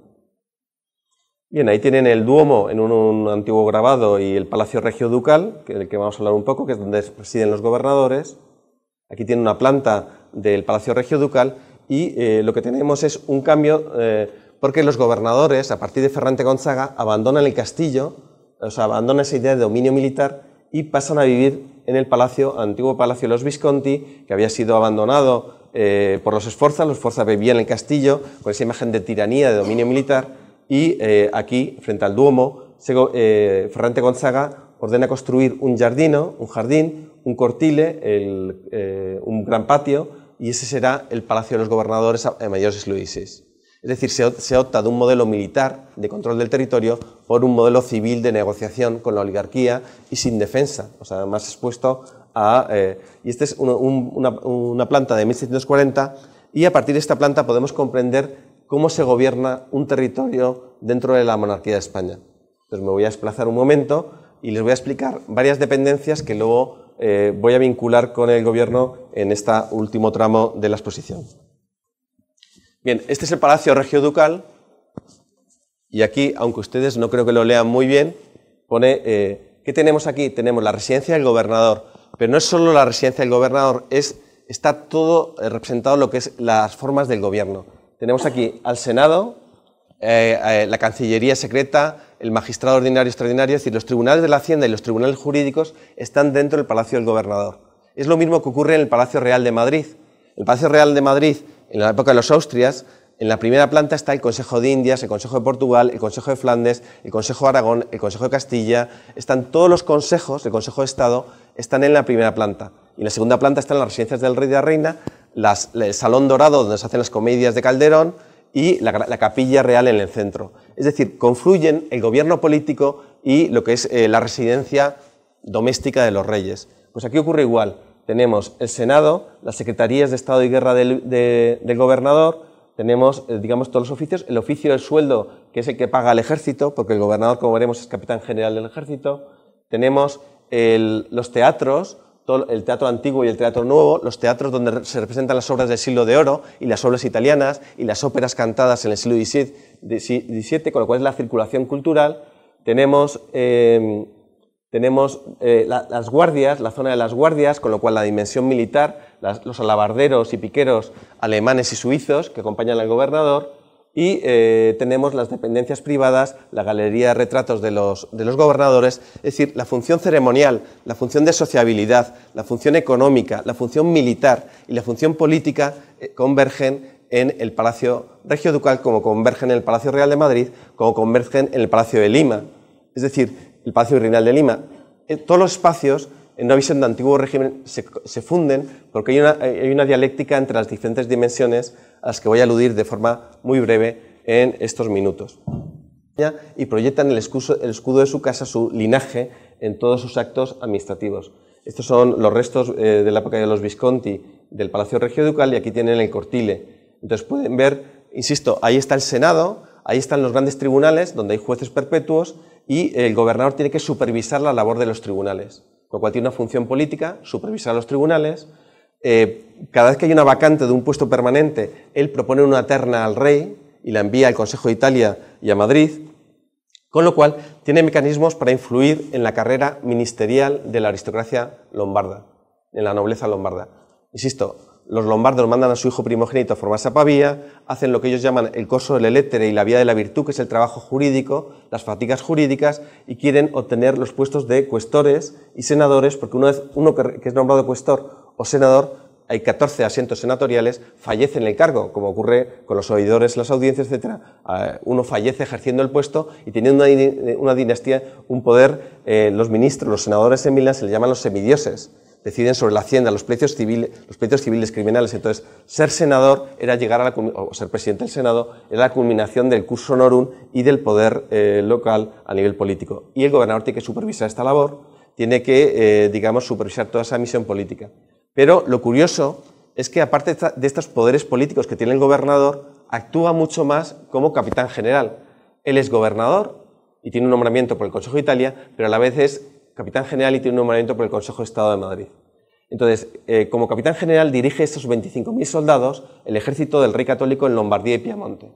Bien, ahí tienen el Duomo en un antiguo grabado y el Palacio Regio Ducal, del que vamos a hablar un poco, que es donde residen los gobernadores. Aquí tiene una planta del Palacio Regio Ducal y lo que tenemos es un cambio porque los gobernadores, a partir de Ferrante Gonzaga, abandonan el castillo, o sea, abandonan esa idea de dominio militar y pasan a vivir en el antiguo Palacio de los Visconti, que había sido abandonado por los Sforza. Los Sforza vivían en el castillo con esa imagen de tiranía, de dominio militar. Y aquí, frente al Duomo, Ferrante Gonzaga ordena construir un jardín, un cortile, un gran patio, y ese será el Palacio de los Gobernadores a mediados del siglo XVI. Es decir, se opta de un modelo militar de control del territorio por un modelo civil de negociación con la oligarquía y sin defensa, o sea, más expuesto a... y esta es una planta de 1740, y a partir de esta planta podemos comprender cómo se gobierna un territorio dentro de la monarquía de España. Entonces me voy a desplazar un momento y les voy a explicar varias dependencias que luego voy a vincular con el gobierno en este último tramo de la exposición. Bien, este es el Palacio Regio Ducal y aquí, aunque ustedes no creo que lo lean muy bien, pone, ¿qué tenemos aquí? Tenemos la residencia del gobernador, pero no es solo la residencia del gobernador, está todo representado lo que es las formas del gobierno. Tenemos aquí al Senado, la Cancillería Secreta, el Magistrado Ordinario Extraordinario, es decir, los tribunales de la Hacienda y los tribunales jurídicos están dentro del Palacio del Gobernador. Es lo mismo que ocurre en el Palacio Real de Madrid. El Palacio Real de Madrid, en la época de los Austrias, en la primera planta está el Consejo de Indias, el Consejo de Portugal, el Consejo de Flandes, el Consejo de Aragón, el Consejo de Castilla. Están todos los consejos, el Consejo de Estado, están en la primera planta. Y en la segunda planta están las residencias del rey y de la reina, el Salón Dorado, donde se hacen las comedias de Calderón, y la capilla real en el centro. Es decir, confluyen el gobierno político y lo que es la residencia doméstica de los reyes. Pues aquí ocurre igual. Tenemos el Senado, las Secretarías de Estado y Guerra del gobernador, tenemos, digamos, todos los oficios, el oficio del sueldo, que es el que paga el ejército, porque el gobernador, como veremos, es capitán general del ejército. Tenemos los teatros, el teatro antiguo y el teatro nuevo, los teatros donde se representan las obras del siglo de oro y las obras italianas y las óperas cantadas en el siglo XVII, con lo cual es la circulación cultural. Tenemos las guardias, la zona de las guardias, con lo cual la dimensión militar, los alabarderos y piqueros alemanes y suizos que acompañan al gobernador, y tenemos las dependencias privadas, la galería de retratos de los gobernadores, es decir, la función ceremonial, la función de sociabilidad, la función económica, la función militar y la función política convergen en el Palacio Regioducal, como convergen en el Palacio Real de Madrid, como convergen en el Palacio de Lima. Es decir, el Palacio Virreinal de Lima. Todos los espacios, en una visión de antiguo régimen, se funden porque hay una dialéctica entre las diferentes dimensiones a las que voy a aludir de forma muy breve en estos minutos. Y proyectan el escudo de su casa, su linaje, en todos sus actos administrativos. Estos son los restos de la época de los Visconti del Palacio Regioducal y aquí tienen el cortile. Entonces pueden ver, insisto, ahí está el Senado, ahí están los grandes tribunales donde hay jueces perpetuos y el gobernador tiene que supervisar la labor de los tribunales, con lo cual tiene una función política, supervisar los tribunales. Cada vez que hay una vacante de un puesto permanente, él propone una terna al rey y la envía al Consejo de Italia y a Madrid, con lo cual tiene mecanismos para influir en la carrera ministerial de la aristocracia lombarda, en la nobleza lombarda. Insisto, los lombardos mandan a su hijo primogénito a formarse a Pavía, hacen lo que ellos llaman el corso delle lettere y la vía de la virtud, que es el trabajo jurídico, las fatigas jurídicas, y quieren obtener los puestos de cuestores y senadores, porque uno que es nombrado cuestor o senador, hay 14 asientos senatoriales, fallece en el cargo, como ocurre con los oidores, las audiencias, etc. Uno fallece ejerciendo el puesto y teniendo una dinastía, un poder, los ministros, los senadores en Milán se les llaman los semidioses. Deciden sobre la hacienda, los pleitos civiles criminales. Entonces, ser senador era llegar a o ser presidente del Senado era la culminación del curs honorum y del poder local a nivel político. Y el gobernador tiene que supervisar esta labor, tiene que, digamos, supervisar toda esa misión política. Pero lo curioso es que, aparte de estos poderes políticos que tiene el gobernador, actúa mucho más como capitán general. Él es gobernador y tiene un nombramiento por el Consejo de Italia, pero a la vez es capitán general y tiene un nombramiento por el Consejo de Estado de Madrid. Entonces, como capitán general dirige estos 25.000 soldados, el ejército del rey católico en Lombardía y Piamonte.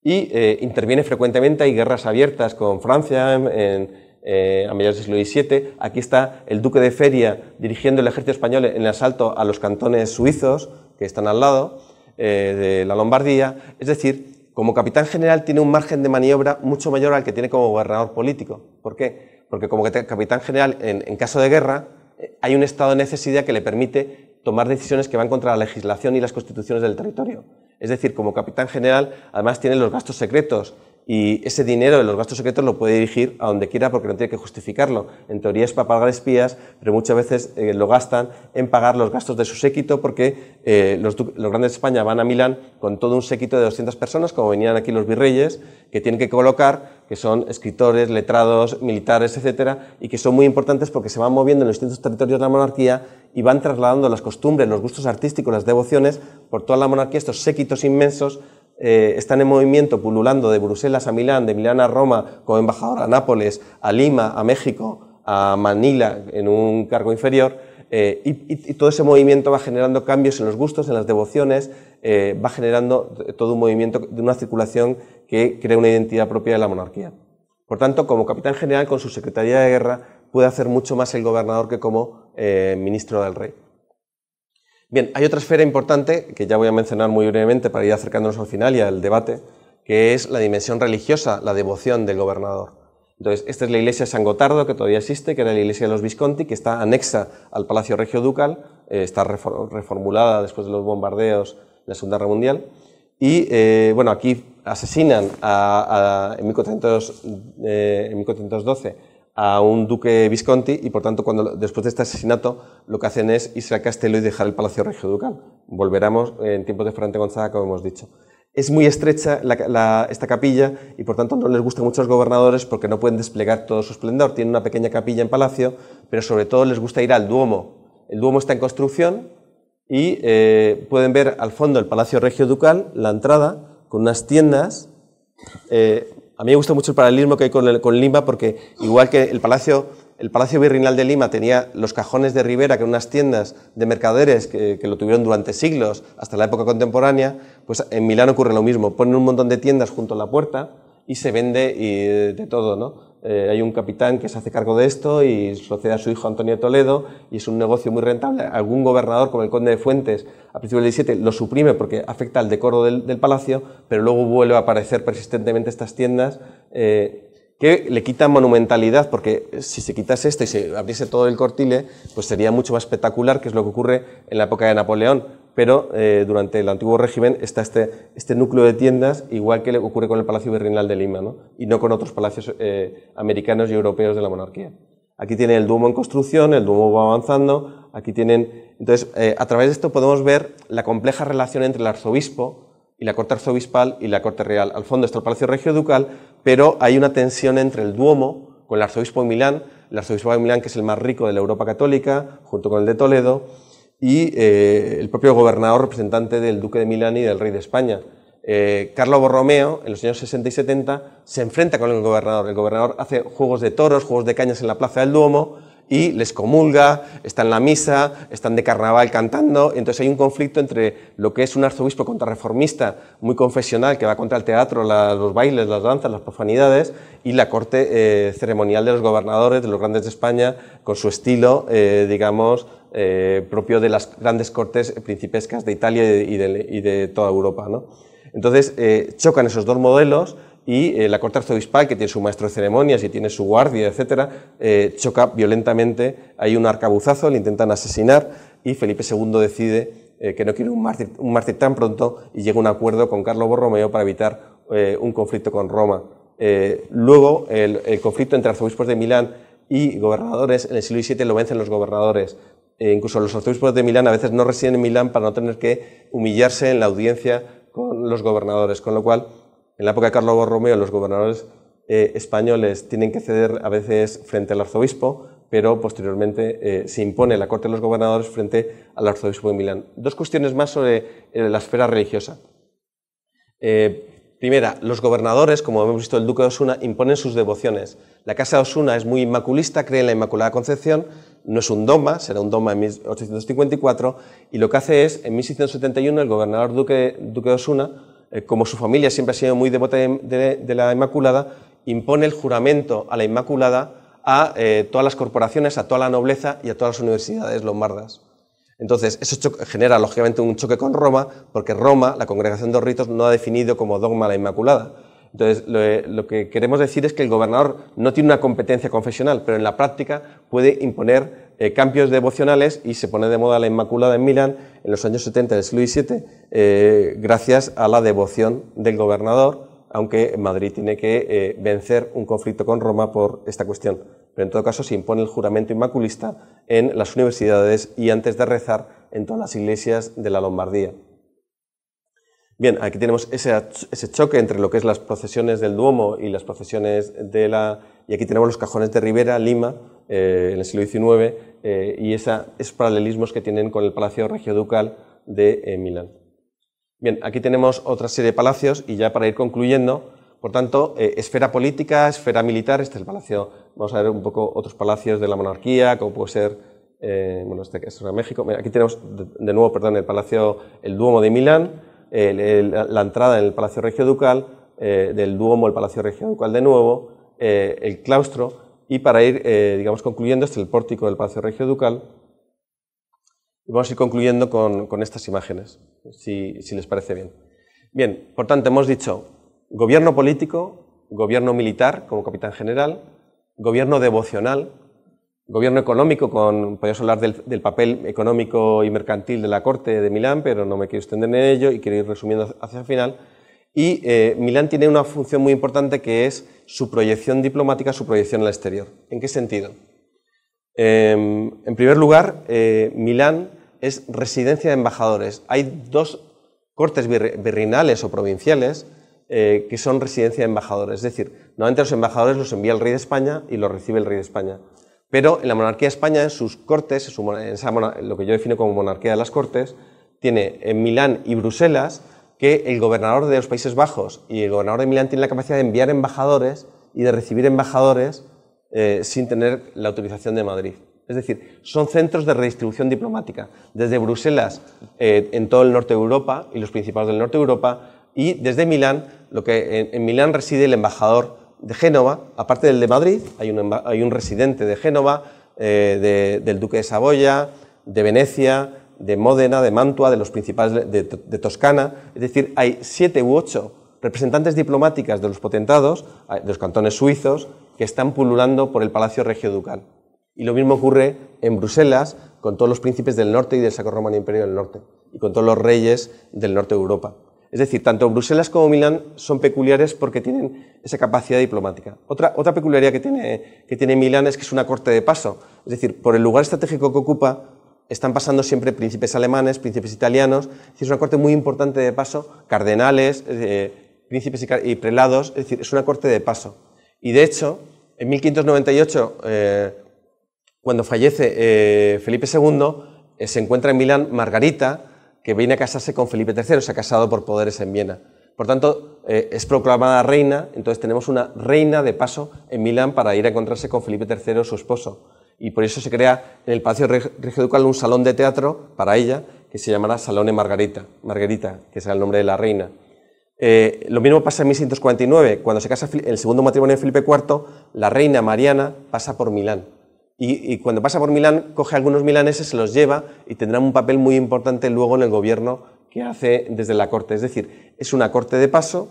Y interviene frecuentemente, hay guerras abiertas con Francia a mediados del siglo XVII. Aquí está el duque de Feria dirigiendo el ejército español en el asalto a los cantones suizos, que están al lado de la Lombardía. Es decir, como capitán general tiene un margen de maniobra mucho mayor al que tiene como gobernador político. ¿Por qué? Porque como capitán general, en caso de guerra, hay un estado de necesidad que le permite tomar decisiones que van contra la legislación y las constituciones del territorio. Es decir, como capitán general, además tiene los gastos secretos y ese dinero de los gastos secretos lo puede dirigir a donde quiera porque no tiene que justificarlo. En teoría es para pagar espías, pero muchas veces lo gastan en pagar los gastos de su séquito porque los grandes de España van a Milán con todo un séquito de 200 personas, como venían aquí los virreyes, que tienen que colocar, que son escritores, letrados, militares, etcétera, y que son muy importantes porque se van moviendo en los distintos territorios de la monarquía y van trasladando las costumbres, los gustos artísticos, las devociones por toda la monarquía. Estos séquitos inmensos están en movimiento, pululando de Bruselas a Milán, de Milán a Roma, como embajador a Nápoles, a Lima, a México, a Manila, en un cargo inferior, y todo ese movimiento va generando cambios en los gustos, en las devociones, va generando todo un movimiento de una circulación que crea una identidad propia de la monarquía. Por tanto, como capitán general, con su Secretaría de Guerra, puede hacer mucho más el gobernador que como ministro del rey. Bien, hay otra esfera importante que ya voy a mencionar muy brevemente para ir acercándonos al final y al debate, que es la dimensión religiosa, la devoción del gobernador. Entonces, esta es la iglesia de San Gotardo, que todavía existe, que era la iglesia de los Visconti, que está anexa al Palacio Regioducal, está reformulada después de los bombardeos de la Segunda Guerra Mundial. Y bueno, aquí asesinan en 1412 a un duque Visconti y por tanto después de este asesinato lo que hacen es irse a Castelló y dejar el Palacio Regioducal. Volveremos en tiempos de Ferrante Gonzaga, como hemos dicho. Es muy estrecha esta capilla y por tanto no les gusta mucho a los gobernadores porque no pueden desplegar todo su esplendor. Tienen una pequeña capilla en palacio, pero sobre todo les gusta ir al Duomo. El Duomo está en construcción y pueden ver al fondo el Palacio Regio Ducal, la entrada, con unas tiendas. A mí me gusta mucho el paralelismo que hay con Lima porque igual que el Palacio Virreinal de Lima tenía los cajones de Ribera, que eran unas tiendas de mercaderes que lo tuvieron durante siglos, hasta la época contemporánea, pues en Milán ocurre lo mismo. Ponen un montón de tiendas junto a la puerta y se vende de todo, ¿no? Hay un capitán que se hace cargo de esto y sucede a su hijo Antonio Toledo y es un negocio muy rentable. Algún gobernador, como el conde de Fuentes, a principios del XVII, lo suprime porque afecta al decoro del palacio, pero luego vuelve a aparecer persistentemente estas tiendas que le quitan monumentalidad, porque si se quitase esto y se abriese todo el cortile, pues sería mucho más espectacular, que es lo que ocurre en la época de Napoleón, pero durante el antiguo régimen está este núcleo de tiendas, igual que le ocurre con el Palacio Virreinal de Lima, ¿no? Y no con otros palacios americanos y europeos de la monarquía. Aquí tiene el Duomo en construcción, el Duomo va avanzando, aquí tienen... Entonces, a través de esto podemos ver la compleja relación entre el arzobispo y la corte arzobispal y la corte real. Al fondo está el Palacio Regio Ducal, pero hay una tensión entre el Duomo, con el arzobispo de Milán, el arzobispo de Milán, que es el más rico de la Europa católica, junto con el de Toledo, y el propio gobernador representante del duque de Milán y del rey de España. Carlo Borromeo, en los años 60 y 70, se enfrenta con el gobernador. El gobernador hace juegos de toros, juegos de cañas en la plaza del Duomo, y les comulga, está en la misa, están de carnaval cantando, y entonces hay un conflicto entre lo que es un arzobispo contrarreformista, muy confesional, que va contra el teatro, los bailes, las danzas, las profanidades, y la corte ceremonial de los gobernadores, de los grandes de España, con su estilo, digamos, propio de las grandes cortes principescas de Italia y de toda Europa, ¿no? Entonces chocan esos dos modelos, y la corte arzobispal, que tiene su maestro de ceremonias y tiene su guardia, etcétera, choca violentamente. Hay un arcabuzazo, le intentan asesinar y Felipe II decide que no quiere un mártir tan pronto y llega a un acuerdo con Carlo Borromeo para evitar un conflicto con Roma. Luego, el conflicto entre arzobispos de Milán y gobernadores en el siglo XVII lo vencen los gobernadores. Incluso los arzobispos de Milán a veces no residen en Milán para no tener que humillarse en la audiencia con los gobernadores, con lo cual en la época de Carlo Borromeo los gobernadores españoles tienen que ceder a veces frente al arzobispo, pero posteriormente se impone la corte de los gobernadores frente al arzobispo de Milán. Dos cuestiones más sobre la esfera religiosa. Primera, los gobernadores, como hemos visto el duque de Osuna, imponen sus devociones. La casa de Osuna es muy inmaculista, cree en la Inmaculada Concepción, no es un dogma, será un dogma en 1854, y lo que hace es, en 1671, el gobernador duque de Osuna, como su familia siempre ha sido muy devota de la Inmaculada, impone el juramento a la Inmaculada a todas las corporaciones, a toda la nobleza y a todas las universidades lombardas. Entonces, eso genera lógicamente un choque con Roma, porque Roma, la Congregación de los Ritos, no ha definido como dogma la Inmaculada. Entonces, lo que queremos decir es que el gobernador no tiene una competencia confesional, pero en la práctica puede imponer cambios devocionales y se pone de moda la Inmaculada en Milán en los años 70 del siglo XVII gracias a la devoción del gobernador, aunque Madrid tiene que vencer un conflicto con Roma por esta cuestión. Pero en todo caso se impone el juramento inmaculista en las universidades y antes de rezar en todas las iglesias de la Lombardía. Bien, aquí tenemos ese choque entre lo que es las procesiones del Duomo y las procesiones y aquí tenemos los cajones de Ribera, Lima, en el siglo XIX, y esos paralelismos que tienen con el Palacio Regio Ducal de Milán. Bien, aquí tenemos otra serie de palacios y ya para ir concluyendo, por tanto, esfera política, esfera militar, este es el palacio, vamos a ver un poco otros palacios de la monarquía, como puede ser, bueno, este que es México. Aquí tenemos de nuevo, perdón, el Duomo de Milán, la entrada en el Palacio Regio Ducal, del Duomo, el Palacio Regio Ducal de nuevo, el claustro, y para ir, digamos, concluyendo, este es el pórtico del Palacio Regio Ducal, y vamos a ir concluyendo con estas imágenes, si les parece bien. Bien, por tanto, hemos dicho gobierno político, gobierno militar, como capitán general, gobierno devocional, gobierno económico, podríamos hablar del papel económico y mercantil de la corte de Milán, pero no me quiero extender en ello y quiero ir resumiendo hacia el final. Y Milán tiene una función muy importante que es su proyección diplomática, su proyección al exterior. ¿En qué sentido? En primer lugar, Milán es residencia de embajadores. Hay dos cortes virreinales o provinciales que son residencia de embajadores. Es decir, normalmente los embajadores los envía el rey de España y los recibe el rey de España. Pero en la monarquía de España, en sus cortes, lo que yo defino como monarquía de las cortes, tiene en Milán y Bruselas que el gobernador de los Países Bajos y el gobernador de Milán tienen la capacidad de enviar embajadores y de recibir embajadores sin tener la autorización de Madrid. Es decir, son centros de redistribución diplomática, desde Bruselas en todo el norte de Europa y los principados del norte de Europa, y desde Milán, en Milán reside el embajador de Génova, aparte del de Madrid, hay un residente de Génova, del duque de Saboya, de Venecia, de Módena, de Mantua, de los principales de Toscana. Es decir, hay 7 u 8 representantes diplomáticas de los potentados, de los cantones suizos, que están pululando por el Palacio Regioducal. Y lo mismo ocurre en Bruselas con todos los príncipes del norte y del Sacro Romano Imperio del norte, y con todos los reyes del norte de Europa. Es decir, tanto Bruselas como Milán son peculiares porque tienen esa capacidad diplomática. Otra peculiaridad que tiene Milán es que es una corte de paso. Es decir, por el lugar estratégico que ocupa, están pasando siempre príncipes alemanes, príncipes italianos. Es decir, es una corte muy importante de paso, cardenales, príncipes y prelados. Es decir, es una corte de paso. Y de hecho, en 1598, cuando fallece Felipe II, se encuentra en Milán Margarita, que viene a casarse con Felipe III, se ha casado por poderes en Viena. Por tanto, es proclamada reina, entonces tenemos una reina de paso en Milán para ir a encontrarse con Felipe III, su esposo. Y por eso se crea en el Palacio Regioducal un salón de teatro para ella, que se llamará Salone Margarita, que será el nombre de la reina. Lo mismo pasa en 1649, cuando se casa el segundo matrimonio de Felipe IV, la reina Mariana pasa por Milán. Y cuando pasa por Milán, coge a algunos milaneses, se los lleva y tendrán un papel muy importante luego en el gobierno que hace desde la corte. Es decir, es una corte de paso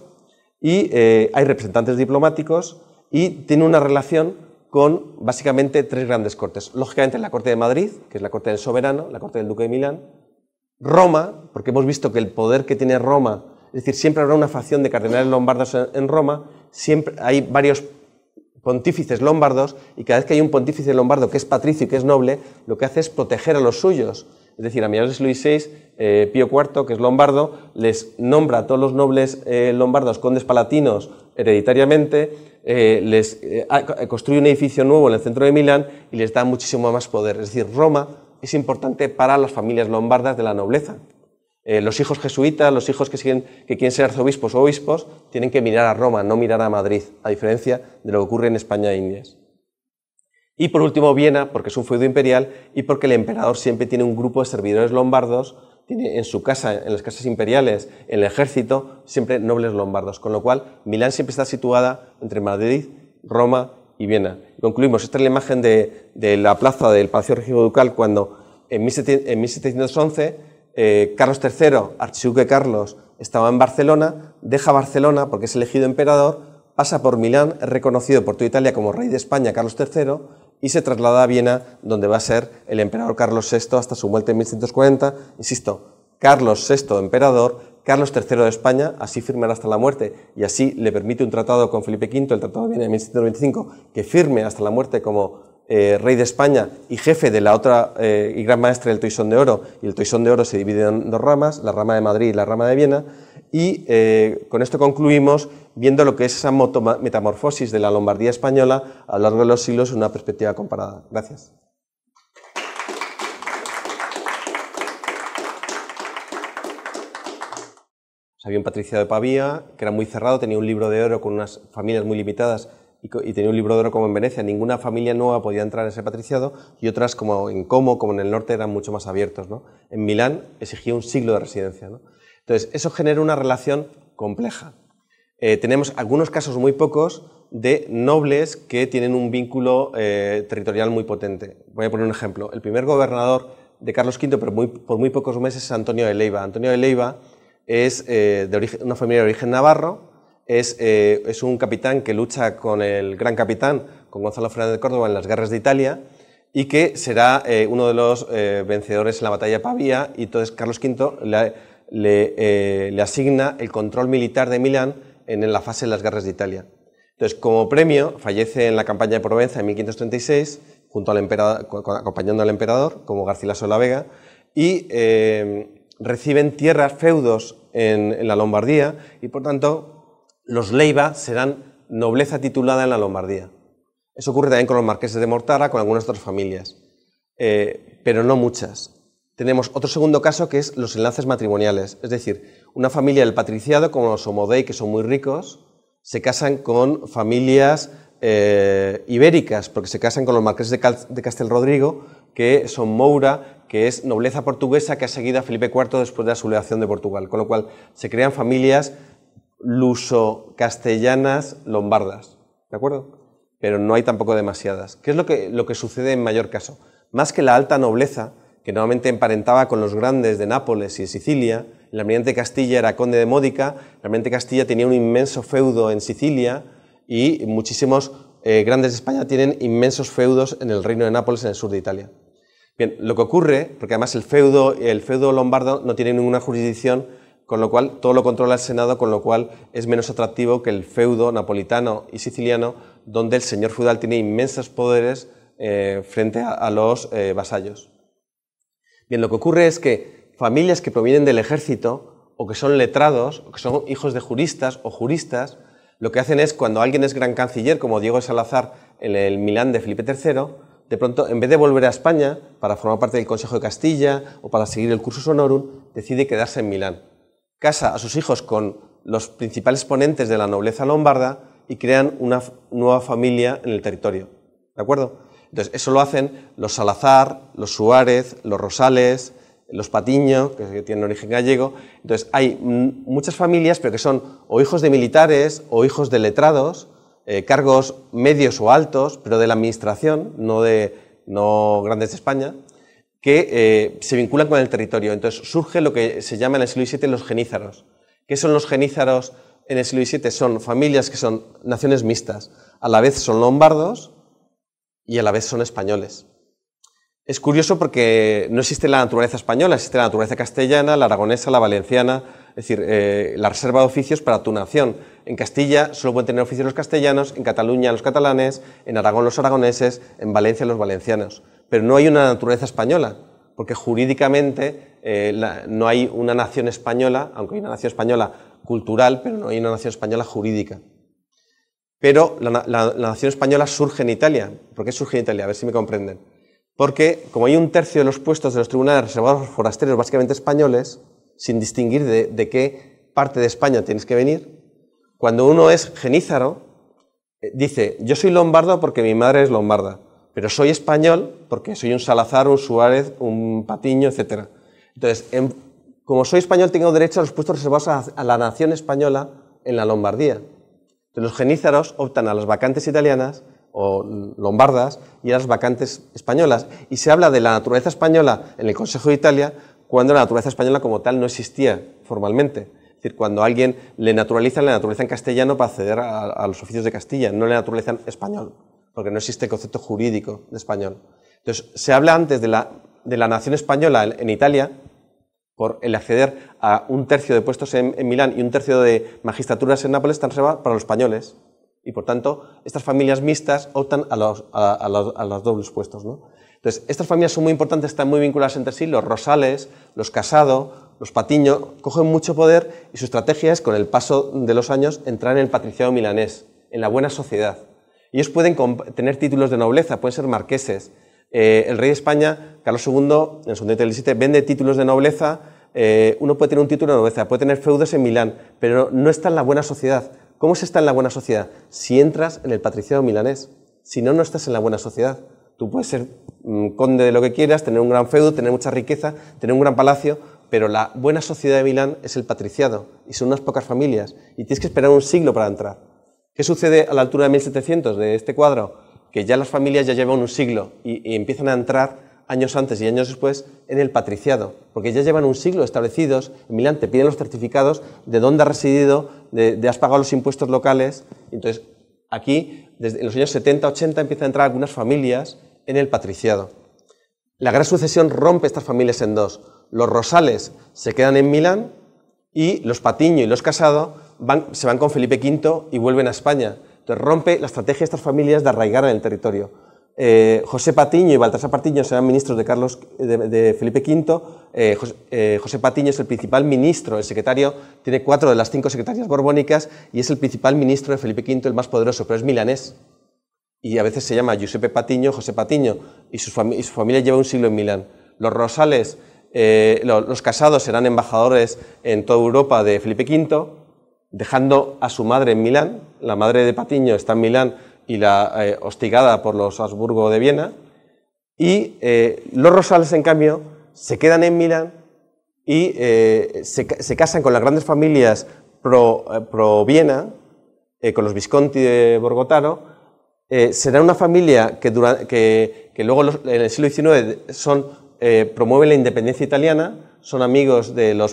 y hay representantes diplomáticos y tiene una relación con básicamente 3 grandes cortes. Lógicamente la corte de Madrid, que es la corte del soberano, la corte del duque de Milán. Roma, porque hemos visto que el poder que tiene Roma, es decir, siempre habrá una facción de cardenales lombardos en Roma, siempre hay varios pontífices lombardos, y cada vez que hay un pontífice lombardo que es patricio y que es noble, lo que hace es proteger a los suyos. Es decir, a mediados de Luis VI, Pío IV, que es lombardo, les nombra a todos los nobles lombardos condes palatinos hereditariamente, construye un edificio nuevo en el centro de Milán y les da muchísimo más poder. Es decir, Roma es importante para las familias lombardas de la nobleza. Los hijos jesuitas, los hijos que quieren ser arzobispos o obispos, tienen que mirar a Roma, no mirar a Madrid, a diferencia de lo que ocurre en España e Indias. Y por último Viena, porque es un feudo imperial y porque el emperador siempre tiene un grupo de servidores lombardos, tiene en su casa, en las casas imperiales, en el ejército, siempre nobles lombardos, con lo cual Milán siempre está situada entre Madrid, Roma y Viena. Y concluimos, esta es la imagen de la plaza del Palacio Regioducal cuando en 1711 Carlos III, archiduque Carlos, estaba en Barcelona, deja Barcelona porque es elegido emperador, pasa por Milán, es reconocido por toda Italia como rey de España Carlos III y se traslada a Viena, donde va a ser el emperador Carlos VI hasta su muerte en 1640. Insisto, Carlos VI emperador, Carlos III de España, así firmará hasta la muerte y así le permite un tratado con Felipe V, el Tratado de Viena de 1725, que firme hasta la muerte como rey de España y jefe de la otra y gran maestre del Toisón de Oro, y el Toisón de Oro se divide en 2 ramas, la rama de Madrid y la rama de Viena, y con esto concluimos viendo lo que es esa metamorfosis de la Lombardía española a lo largo de los siglos en una perspectiva comparada. Gracias. Había un patriciado de Pavía que era muy cerrado, tenía un libro de oro con unas familias muy limitadas y tenía un libro de oro como en Venecia. Ninguna familia nueva podía entrar en ese patriciado y otras como en Como, como en el norte, eran mucho más abiertos, ¿no? En Milán exigía un siglo de residencia, ¿no? Entonces, eso genera una relación compleja. Tenemos algunos casos muy pocos de nobles que tienen un vínculo territorial muy potente. Voy a poner un ejemplo. El primer gobernador de Carlos V, pero por muy pocos meses, es Antonio de Leiva. Antonio de Leiva es una familia de origen navarro. Es un capitán que lucha con el gran capitán, con Gonzalo Fernández de Córdoba en las guerras de Italia y que será uno de los vencedores en la batalla de Pavía, y entonces Carlos V le asigna el control militar de Milán en la fase de las guerras de Italia. Entonces, como premio, fallece en la campaña de Provenza en 1536, junto al emperador, acompañando al emperador, como Garcilaso de la Vega, y reciben tierras, feudos en la Lombardía y por tanto los Leiva serán nobleza titulada en la Lombardía. Eso ocurre también con los marqueses de Mortara, con algunas otras familias, pero no muchas. Tenemos otro segundo caso que es los enlaces matrimoniales, es decir, una familia del patriciado como los Omodei, que son muy ricos, se casan con familias ibéricas, porque se casan con los marqueses de Castelrodrigo, que son Moura, que es nobleza portuguesa que ha seguido a Felipe IV después de la sublevación de Portugal, con lo cual se crean familias luso-castellanas lombardas, ¿de acuerdo? Pero no hay tampoco demasiadas. ¿Qué es lo que sucede en mayor caso? Más que la alta nobleza, que normalmente emparentaba con los grandes de Nápoles y de Sicilia, el almirante de Castilla era conde de Módica, el almirante de Castilla tenía un inmenso feudo en Sicilia y muchísimos grandes de España tienen inmensos feudos en el reino de Nápoles, en el sur de Italia. Bien, lo que ocurre, porque además el feudo lombardo no tiene ninguna jurisdicción, con lo cual todo lo controla el Senado, con lo cual es menos atractivo que el feudo napolitano y siciliano, donde el señor feudal tiene inmensos poderes frente a los vasallos. Bien, lo que ocurre es que familias que provienen del ejército, o que son letrados, o que son hijos de juristas o juristas, lo que hacen es, cuando alguien es gran canciller, como Diego de Salazar en el Milán de Felipe III, de pronto, en vez de volver a España para formar parte del Consejo de Castilla o para seguir el cursus honorum, decide quedarse en Milán. Casa a sus hijos con los principales ponentes de la nobleza lombarda y crean una nueva familia en el territorio. ¿De acuerdo? Entonces, eso lo hacen los Salazar, los Suárez, los Rosales, los Patiño, que tienen origen gallego. Entonces, hay muchas familias, pero que son o hijos de militares o hijos de letrados, cargos medios o altos, pero de la administración, no grandes de España, que se vinculan con el territorio. Entonces surge lo que se llama en el siglo VII los genízaros. ¿Qué son los genízaros en el siglo VII? Son familias que son naciones mixtas. A la vez son lombardos y a la vez son españoles. Es curioso porque no existe la naturaleza española, existe la naturaleza castellana, la aragonesa, la valenciana, es decir, la reserva de oficios para tu nación. En Castilla solo pueden tener oficios los castellanos, en Cataluña los catalanes, en Aragón los aragoneses, en Valencia los valencianos. Pero no hay una naturaleza española, porque jurídicamente no hay una nación española, aunque hay una nación española cultural, pero no hay una nación española jurídica. Pero la nación española surge en Italia. ¿Por qué surge en Italia? A ver si me comprenden. Porque como hay un tercio de los puestos de los tribunales reservados a los forasteros básicamente españoles, sin distinguir de qué parte de España tienes que venir, cuando uno es genízaro, dice, yo soy lombardo porque mi madre es lombarda, pero soy español porque soy un Salazar, un Suárez, un Patiño, etc. Entonces, como soy español, tengo derecho a los puestos reservados a la nación española en la Lombardía. Entonces, los genízaros optan a las vacantes italianas o lombardas y a las vacantes españolas. Y se habla de la naturaleza española en el Consejo de Italia cuando la naturaleza española como tal no existía formalmente. Es decir, cuando a alguien le naturalizan castellano para acceder a los oficios de Castilla, no le naturalizan español, porque no existe el concepto jurídico de español. Entonces, se habla antes de la nación española en Italia por el acceder a un tercio de puestos en Milán y un tercio de magistraturas en Nápoles están reservadas para los españoles. Y por tanto, estas familias mixtas optan a los dobles puestos, ¿no? Entonces, estas familias son muy importantes, están muy vinculadas entre sí, los Rosales, los Casado, los Patiño, cogen mucho poder y su estrategia es, con el paso de los años, entrar en el patriciado milanés, en la buena sociedad. Ellos pueden tener títulos de nobleza, pueden ser marqueses. El rey de España, Carlos II, en el segundo del XVII, vende títulos de nobleza. Uno puede tener un título de nobleza, puede tener feudos en Milán, pero no está en la buena sociedad. ¿Cómo se está en la buena sociedad? Si entras en el patriciado milanés. Si no, no estás en la buena sociedad. Tú puedes ser conde de lo que quieras, tener un gran feudo, tener mucha riqueza, tener un gran palacio, pero la buena sociedad de Milán es el patriciado, y son unas pocas familias, y tienes que esperar un siglo para entrar. ¿Qué sucede a la altura de 1700 de este cuadro? Que ya las familias ya llevan un siglo y empiezan a entrar años antes y años después en el patriciado, porque ya llevan un siglo establecidos. En Milán te piden los certificados de dónde has residido, de has pagado los impuestos locales. Entonces, aquí, desde los años 70, 80, empiezan a entrar algunas familias en el patriciado. La Gran Sucesión rompe estas familias en dos. Los Rosales se quedan en Milán y los Patiño y los Casado se van con Felipe V y vuelven a España. Entonces rompe la estrategia de estas familias de arraigar en el territorio. José Patiño y Baltasar Patiño serán ministros de Felipe V. José Patiño es el principal ministro, el secretario, tiene 4 de las 5 secretarias borbónicas y es el principal ministro de Felipe V, el más poderoso, pero es milanés. Y a veces se llama Giuseppe Patiño, José Patiño, y su familia lleva un siglo en Milán. Los Rosales, los Casados serán embajadores en toda Europa de Felipe V, dejando a su madre en Milán. La madre de Patiño está en Milán y hostigada por los Habsburgo de Viena, y los Rosales, en cambio, se quedan en Milán y se casan con las grandes familias pro Viena, con los Visconti de Borgotaro. Será una familia que luego en el siglo XIX promueven la independencia italiana, son amigos de la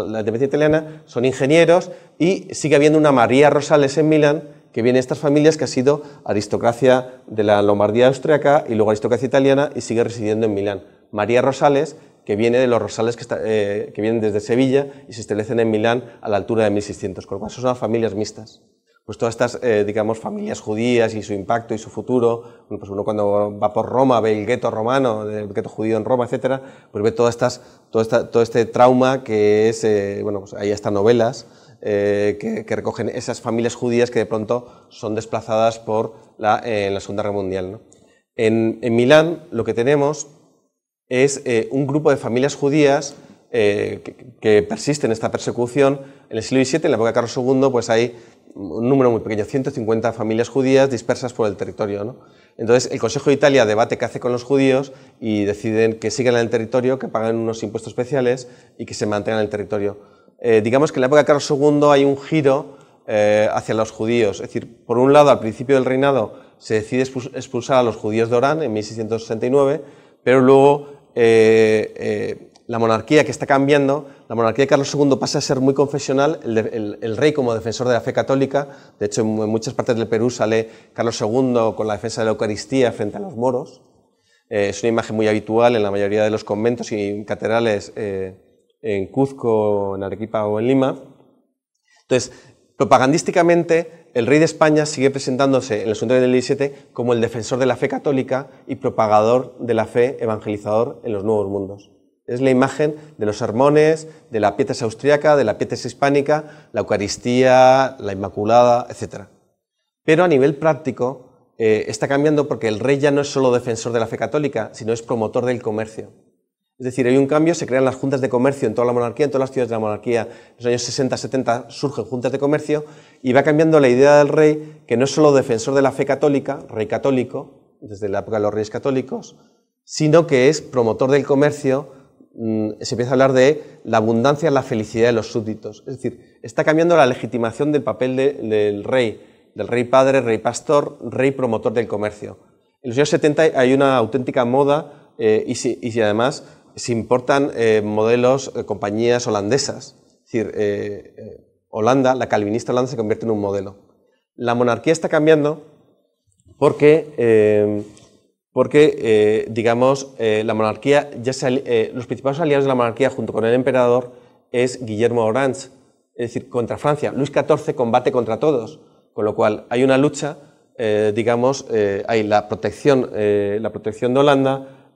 independencia italiana, son ingenieros, y sigue habiendo una María Rosales en Milán, que viene de estas familias, que ha sido aristocracia de la Lombardía austriaca y luego aristocracia italiana, y sigue residiendo en Milán. María Rosales, que viene de los Rosales que vienen desde Sevilla y se establecen en Milán a la altura de 1600, con lo cual son unas familias mixtas. Pues todas estas, digamos, familias judías y su impacto y su futuro, bueno, pues uno cuando va por Roma ve el gueto romano, el gueto judío en Roma, etcétera, pues ve todo este trauma que es, bueno, pues hay hasta novelas que recogen esas familias judías que de pronto son desplazadas en la Segunda Guerra Mundial, ¿no? En Milán lo que tenemos es un grupo de familias judías que persisten en esta persecución. En el siglo XVII, en la época de Carlos II, pues hay un número muy pequeño, 150 familias judías dispersas por el territorio, ¿no? Entonces el Consejo de Italia debate qué hace con los judíos y deciden que sigan en el territorio, que paguen unos impuestos especiales y que se mantengan en el territorio. Digamos que en la época de Carlos II hay un giro hacia los judíos. Es decir, por un lado, al principio del reinado se decide expulsar a los judíos de Orán en 1669, pero luego la monarquía que está cambiando, la monarquía de Carlos II pasa a ser muy confesional, el rey como defensor de la fe católica. De hecho, en muchas partes del Perú sale Carlos II con la defensa de la Eucaristía frente a los moros. Es una imagen muy habitual en la mayoría de los conventos y catedrales en Cuzco, en Arequipa o en Lima. Entonces, propagandísticamente, el rey de España sigue presentándose en el Asunto del XVII como el defensor de la fe católica y propagador de la fe, evangelizador en los nuevos mundos. Es la imagen de los sermones, de la pietas austríaca, de la pietas hispánica, la Eucaristía, la Inmaculada, etc. Pero a nivel práctico está cambiando porque el rey ya no es solo defensor de la fe católica, sino es promotor del comercio. Es decir, hay un cambio, se crean las juntas de comercio en toda la monarquía, en todas las ciudades de la monarquía. En los años 60-70 surgen juntas de comercio y va cambiando la idea del rey, que no es solo defensor de la fe católica, rey católico, desde la época de los reyes católicos, sino que es promotor del comercio. Se empieza a hablar de la abundancia, la felicidad de los súbditos. Es decir, está cambiando la legitimación del papel del rey padre, rey pastor, rey promotor del comercio. En los años 70 hay una auténtica moda y además se importan modelos, compañías holandesas. Es decir, Holanda, la calvinista Holanda se convierte en un modelo. La monarquía está cambiando porque digamos, la monarquía, los principales aliados de la monarquía junto con el emperador es Guillermo Orange, es decir, contra Francia. Luis XIV combate contra todos, con lo cual hay una lucha, digamos, hay la protección de Holanda.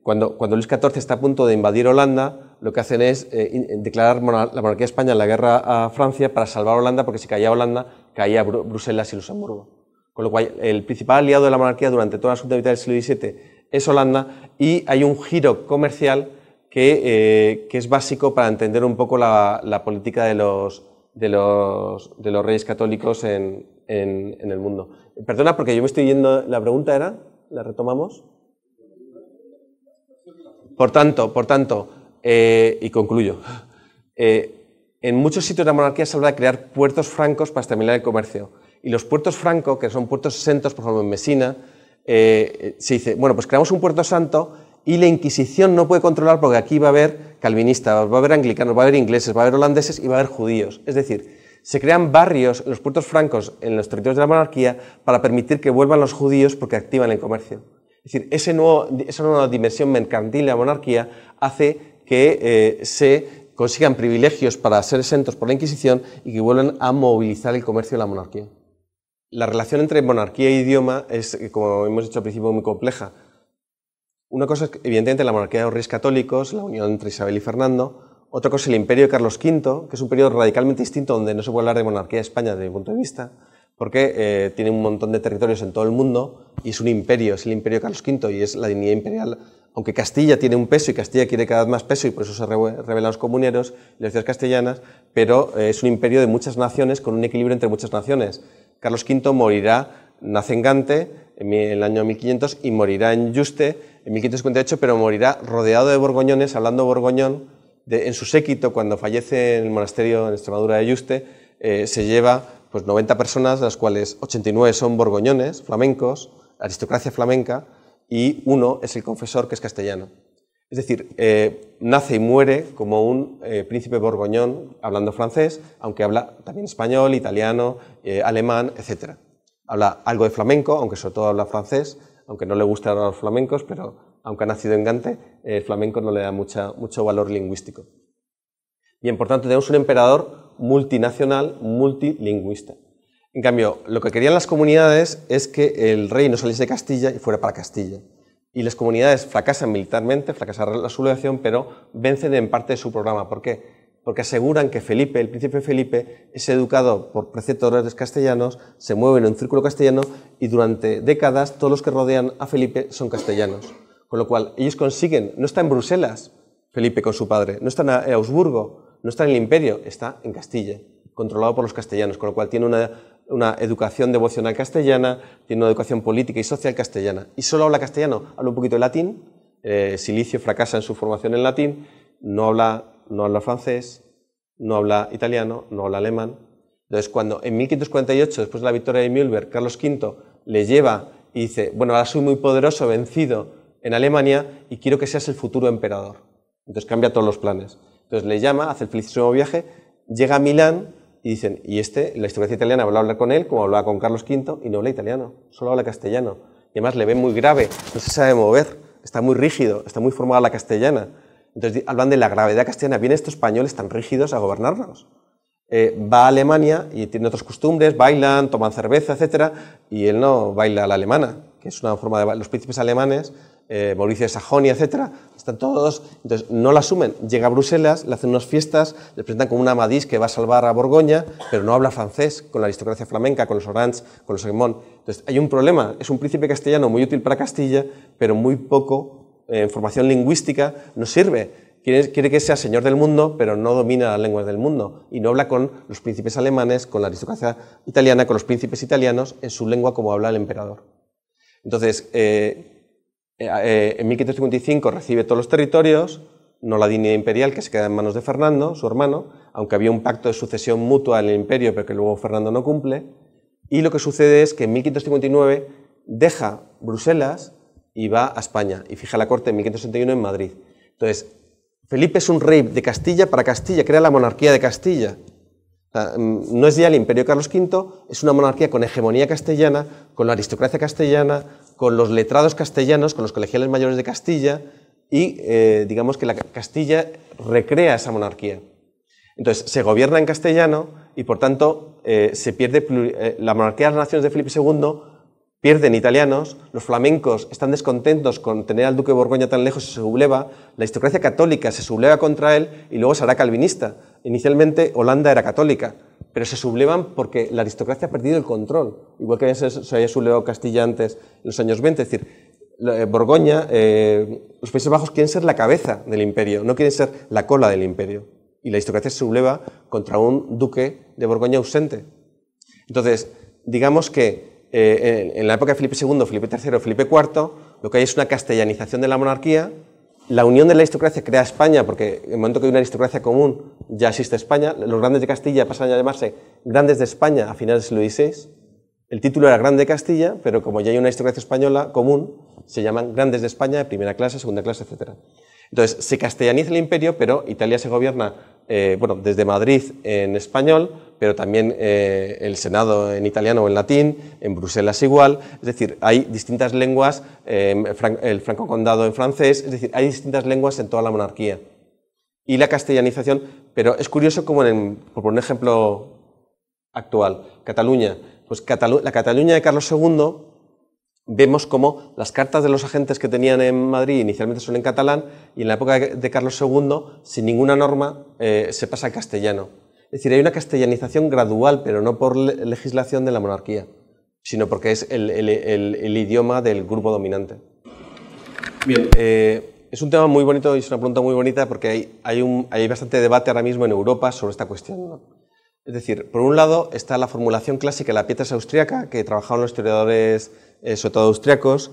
Cuando Luis XIV está a punto de invadir Holanda, lo que hacen es declarar la monarquía de España en la guerra a Francia para salvar a Holanda, porque si caía Holanda, caía Bruselas y Luxemburgo. Con lo cual, el principal aliado de la monarquía durante toda la segunda mitad del siglo XVII es Holanda, y hay un giro comercial que es básico para entender un poco la política de los reyes católicos en el mundo. Perdona, porque yo me estoy yendo. ¿La pregunta era? ¿La retomamos? Por tanto, y concluyo, en muchos sitios de la monarquía se habla de crear puertos francos para estimular el comercio. Y los puertos francos, que son puertos exentos, por ejemplo en Mesina, se dice, bueno, pues creamos un puerto santo y la Inquisición no puede controlar porque aquí va a haber calvinistas, va a haber anglicanos, va a haber ingleses, va a haber holandeses y va a haber judíos. Es decir, se crean barrios en los puertos francos, en los territorios de la monarquía, para permitir que vuelvan los judíos porque activan el comercio. Es decir, esa nueva dimensión mercantil de la monarquía hace que se consigan privilegios para ser exentos por la Inquisición y que vuelvan a movilizar el comercio de la monarquía. la relación entre monarquía e idioma es, como hemos dicho al principio, muy compleja. Una cosa es, evidentemente, la monarquía de los reyes católicos, la unión entre Isabel y Fernando. Otra cosa es el imperio de Carlos V, que es un periodo radicalmente distinto, donde no se puede hablar de monarquía de España desde mi punto de vista, porque tiene un montón de territorios en todo el mundo y es un imperio, es el imperio de Carlos V y es la dignidad imperial. Aunque Castilla tiene un peso y Castilla quiere cada vez más peso y por eso se rebelan los comuneros y las ciudades castellanas, pero es un imperio de muchas naciones con un equilibrio entre muchas naciones. Carlos V morirá, nace en Gante en el año 1500 y morirá en Yuste en 1558, pero morirá rodeado de borgoñones, hablando borgoñón. En su séquito, cuando fallece en el monasterio en Extremadura de Yuste, se lleva pues 90 personas, de las cuales 89 son borgoñones, flamencos, aristocracia flamenca, y uno es el confesor, que es castellano. Es decir, nace y muere como un príncipe borgoñón hablando francés, aunque habla también español, italiano, alemán, etc. Habla algo de flamenco, aunque sobre todo habla francés, aunque no le gustan a los flamencos, pero aunque ha nacido en Gante, el flamenco no le da mucho valor lingüístico. Bien, por tanto, tenemos un emperador multinacional, multilingüista. En cambio, lo que querían las comunidades es que el rey no saliese de Castilla y fuera para Castilla. Y las comunidades fracasan militarmente, fracasa la sublevación, pero vencen en parte de su programa. ¿Por qué? Porque aseguran que Felipe, el príncipe Felipe, es educado por preceptores castellanos, se mueve en un círculo castellano y durante décadas todos los que rodean a Felipe son castellanos. Con lo cual, ellos consiguen, no está en Bruselas Felipe con su padre, no está en Augsburgo, no está en el imperio, está en Castilla, controlado por los castellanos, con lo cual tiene una educación devocional castellana, tiene una educación política y social castellana. Y solo habla castellano, habla un poquito de latín, Silicio fracasa en su formación en latín, no habla francés, no habla italiano, no habla alemán. Entonces, cuando en 1548, después de la victoria de Mühlberg, Carlos V le lleva y dice, bueno, ahora soy muy poderoso, vencido en Alemania y quiero que seas el futuro emperador. Entonces cambia todos los planes. Entonces le llama, hace el felicísimo viaje, llega a Milán y dicen, y la aristocracia italiana va a hablar con él, como hablaba con Carlos V, y no habla italiano, solo habla castellano. Y además le ven muy grave, no se sabe mover, está muy rígido, está muy formada la castellana. Entonces hablan de la gravedad castellana, vienen estos españoles tan rígidos a gobernarnos. Va a Alemania y tiene otras costumbres, bailan, toman cerveza, etc. Y él no baila a la alemana, que es una forma de los príncipes alemanes, Mauricio de Sajonia, etc. Están todos, entonces no la asumen. Llega a Bruselas, le hacen unas fiestas, le presentan como un amadís que va a salvar a Borgoña, pero no habla francés con la aristocracia flamenca, con los Orange, con los Aiguemont. Entonces hay un problema, es un príncipe castellano muy útil para Castilla, pero muy poco en formación lingüística, no sirve. Quiere que sea señor del mundo, pero no domina las lenguas del mundo y no habla con los príncipes alemanes, con la aristocracia italiana, con los príncipes italianos en su lengua como habla el emperador. Entonces, en 1555 recibe todos los territorios, no la dignidad imperial, que se queda en manos de Fernando, su hermano, aunque había un pacto de sucesión mutua en el imperio, pero que luego Fernando no cumple. Y lo que sucede es que en 1559 deja Bruselas y va a España y fija la corte en 1561 en Madrid. Entonces, Felipe es un rey de Castilla para Castilla, crea la monarquía de Castilla. O sea, no es ya el imperio de Carlos V, es una monarquía con hegemonía castellana, con la aristocracia castellana, con los letrados castellanos, con los colegiales mayores de Castilla y digamos que la Castilla recrea esa monarquía. Entonces se gobierna en castellano y por tanto se pierde la monarquía de las naciones de Felipe II. Pierden italianos, los flamencos están descontentos con tener al duque de Borgoña tan lejos y se subleva, la aristocracia católica se subleva contra él y luego se hará calvinista. Inicialmente Holanda era católica, pero se sublevan porque la aristocracia ha perdido el control, igual que se había sublevado Castilla antes en los años 20, es decir, Borgoña, los Países Bajos quieren ser la cabeza del imperio, no quieren ser la cola del imperio, y la aristocracia se subleva contra un duque de Borgoña ausente. Entonces, digamos que en la época de Felipe II, Felipe III, Felipe IV, lo que hay es una castellanización de la monarquía, la unión de la aristocracia crea España, porque en el momento que hay una aristocracia común ya existe España, los grandes de Castilla pasan a llamarse grandes de España a finales del siglo XVI, el título era Grande de Castilla, pero como ya hay una aristocracia española común, se llaman grandes de España de primera clase, segunda clase, etc. Entonces, se castellaniza el imperio, pero Italia se gobierna desde Madrid en español, pero también el Senado en italiano o en latín, en Bruselas igual, es decir, hay distintas lenguas, el Franco Condado en francés, es decir, hay distintas lenguas en toda la monarquía. Y la castellanización, pero es curioso como, por poner un ejemplo actual, Cataluña, pues la Cataluña de Carlos II, vemos como las cartas de los agentes que tenían en Madrid inicialmente son en catalán y en la época de Carlos II, sin ninguna norma, se pasa al castellano. Es decir, hay una castellanización gradual, pero no por legislación de la monarquía, sino porque es el idioma del grupo dominante. Bien, es un tema muy bonito y es una pregunta muy bonita porque hay bastante debate ahora mismo en Europa sobre esta cuestión, ¿no? Es decir, por un lado está la formulación clásica de la pietas austriaca, que trabajaban los historiadores, sobre todo austriacos,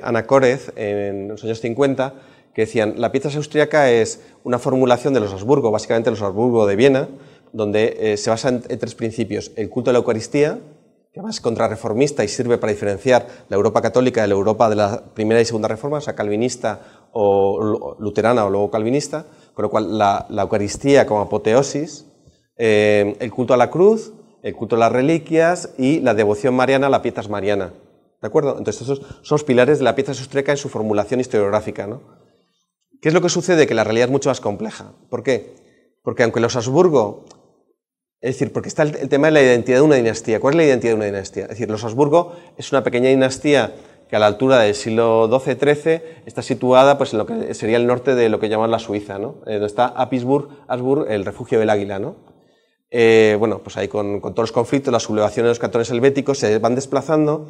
Ana Korez, en los años 50, que decían, la pietas austriaca es una formulación de los Habsburgo, básicamente los Habsburgo de Viena, donde se basa en tres principios: el culto a la Eucaristía, que además es contrarreformista y sirve para diferenciar la Europa católica de la Europa de la primera y segunda reforma, o sea, calvinista o luterana o luego calvinista, con lo cual la Eucaristía como apoteosis, el culto a la cruz, el culto a las reliquias y la devoción mariana a la pietas mariana. ¿De acuerdo? Entonces, estos son los pilares de la pietas austriaca en su formulación historiográfica, ¿no? ¿Qué es lo que sucede? Que la realidad es mucho más compleja. ¿Por qué? Porque aunque los Habsburgo, es decir, porque está el tema de la identidad de una dinastía. ¿Cuál es la identidad de una dinastía? Es decir, los Habsburgo es una pequeña dinastía que a la altura del siglo XII-XIII está situada pues, en lo que sería el norte de lo que llaman la Suiza, ¿no? Donde está Habsburg, el refugio del águila, ¿no? Bueno, pues ahí con todos los conflictos, las sublevaciones de los cantones helvéticos se van desplazando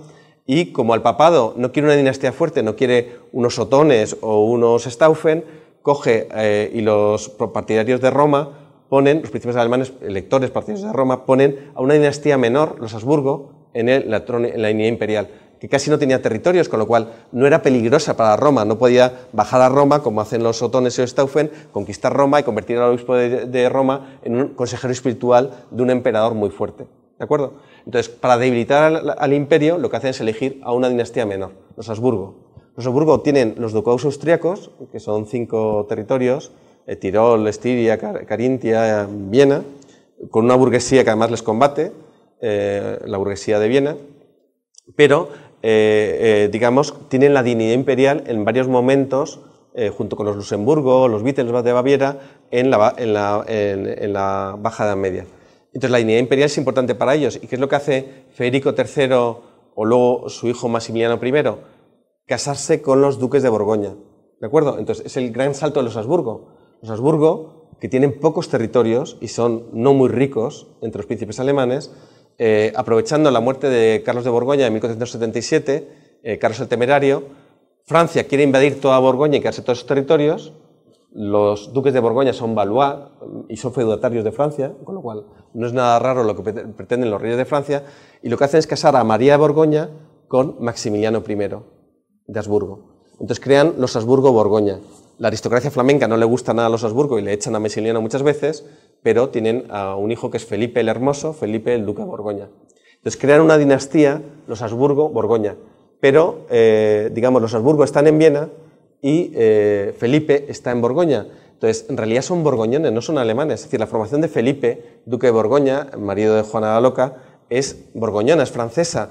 y como el papado no quiere una dinastía fuerte, no quiere unos otones o unos Staufen, coge y los partidarios de Roma ponen, los príncipes alemanes, electores partidarios de Roma, ponen a una dinastía menor, los Habsburgo, en la línea imperial, que casi no tenía territorios, con lo cual no era peligrosa para Roma, no podía bajar a Roma, como hacen los otones y los Staufen, conquistar Roma y convertir al obispo de Roma en un consejero espiritual de un emperador muy fuerte. ¿De acuerdo? Entonces, para debilitar al imperio, lo que hacen es elegir a una dinastía menor, los Habsburgo. Los Habsburgo tienen los ducados austriacos, que son 5 territorios, Tirol, Estiria, Carintia, Viena, con una burguesía que además les combate, la burguesía de Viena, pero digamos, tienen la dignidad imperial en varios momentos, junto con los Luxemburgo, los Wittelsbach de Baviera, en la Baja Edad Media. Entonces la dignidad imperial es importante para ellos. ¿Y qué es lo que hace Federico III o luego su hijo Maximiliano I? Casarse con los duques de Borgoña. ¿De acuerdo? Entonces es el gran salto de los Habsburgo. Los Habsburgo, que tienen pocos territorios y son no muy ricos entre los príncipes alemanes, aprovechando la muerte de Carlos de Borgoña en 1477, Carlos el Temerario, Francia quiere invadir toda Borgoña y quedarse todos esos territorios. Los duques de Borgoña son Valois y son feudatarios de Francia, con lo cual no es nada raro lo que pretenden los reyes de Francia, y lo que hacen es casar a María de Borgoña con Maximiliano I de Habsburgo. Entonces crean los Habsburgo-Borgoña. La aristocracia flamenca no le gusta nada a los Habsburgo y le echan a Maximiliano muchas veces, pero tienen a un hijo que es Felipe el Hermoso, Felipe el duque de Borgoña. Entonces crean una dinastía, los Habsburgo-Borgoña, pero digamos los Habsburgo están en Viena y Felipe está en Borgoña. Entonces, en realidad son borgoñones, no son alemanes. Es decir, la formación de Felipe, duque de Borgoña, marido de Juana la Loca, es borgoñona, es francesa,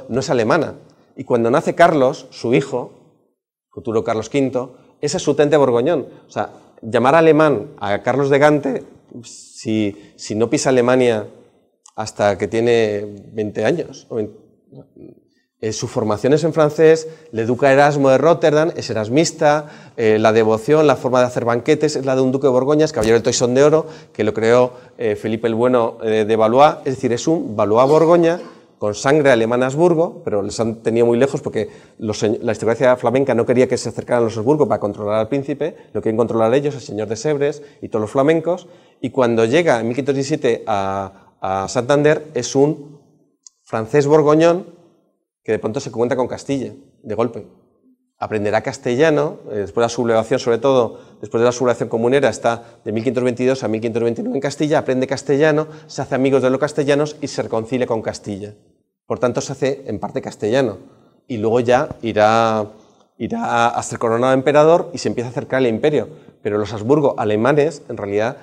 no es alemana. Y cuando nace Carlos, su hijo, futuro Carlos V, ese es su tente borgoñón. O sea, llamar alemán a Carlos de Gante, si no pisa Alemania hasta que tiene 20 años, su formación es en francés, le educa Erasmo de Rotterdam, es erasmista, la devoción, la forma de hacer banquetes es la de un duque de Borgoña, es caballero del Toisón de Oro, que lo creó Felipe el Bueno de Valois, es decir, es un Valois-Borgoña con sangre alemana Habsburgo, pero les han tenido muy lejos porque la aristocracia flamenca no quería que se acercaran a los Habsburgo para controlar al príncipe, lo quieren controlar ellos, el señor de Sevres y todos los flamencos, y cuando llega en 1517 a Santander es un francés borgoñón que de pronto se cuenta con Castilla, de golpe. Aprenderá castellano, después de la sublevación, sobre todo, después de la sublevación comunera, está de 1522 a 1529 en Castilla, aprende castellano, se hace amigos de los castellanos y se reconcilia con Castilla. Por tanto, se hace en parte castellano. Y luego ya irá a ser coronado emperador y se empieza a acercar al imperio. Pero los Habsburgo alemanes, en realidad,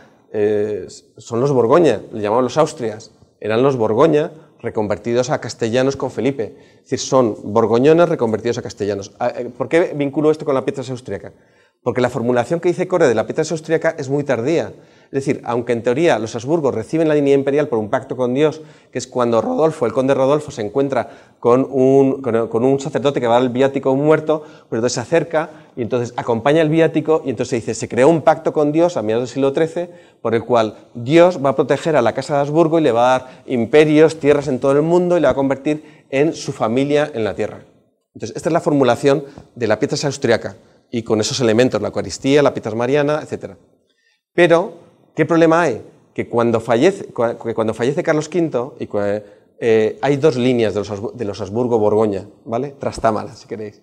son los Borgoña, le llamamos los Austrias. Eran los Borgoña reconvertidos a castellanos con Felipe. Es decir, son borgoñones reconvertidos a castellanos. ¿Por qué vinculo esto con la pietas austriaca? Porque la formulación que dice Core de la Pietas austríaca es muy tardía. Es decir, aunque en teoría los Habsburgos reciben la línea imperial por un pacto con Dios, que es cuando Rodolfo, el conde Rodolfo, se encuentra con un sacerdote que va a dar el viático a un muerto, pero entonces se acerca y entonces acompaña el viático y entonces se dice, se creó un pacto con Dios a mediados del siglo XIII, por el cual Dios va a proteger a la Casa de Habsburgo y le va a dar imperios, tierras en todo el mundo y le va a convertir en su familia en la tierra. Entonces, esta es la formulación de la Pietas austríaca y con esos elementos, la Eucaristía, la Pietas mariana, etc. Pero, ¿qué problema hay? Que cuando fallece Carlos V, hay dos líneas de los Habsburgo-Borgoña, ¿vale? Trastámara, si queréis.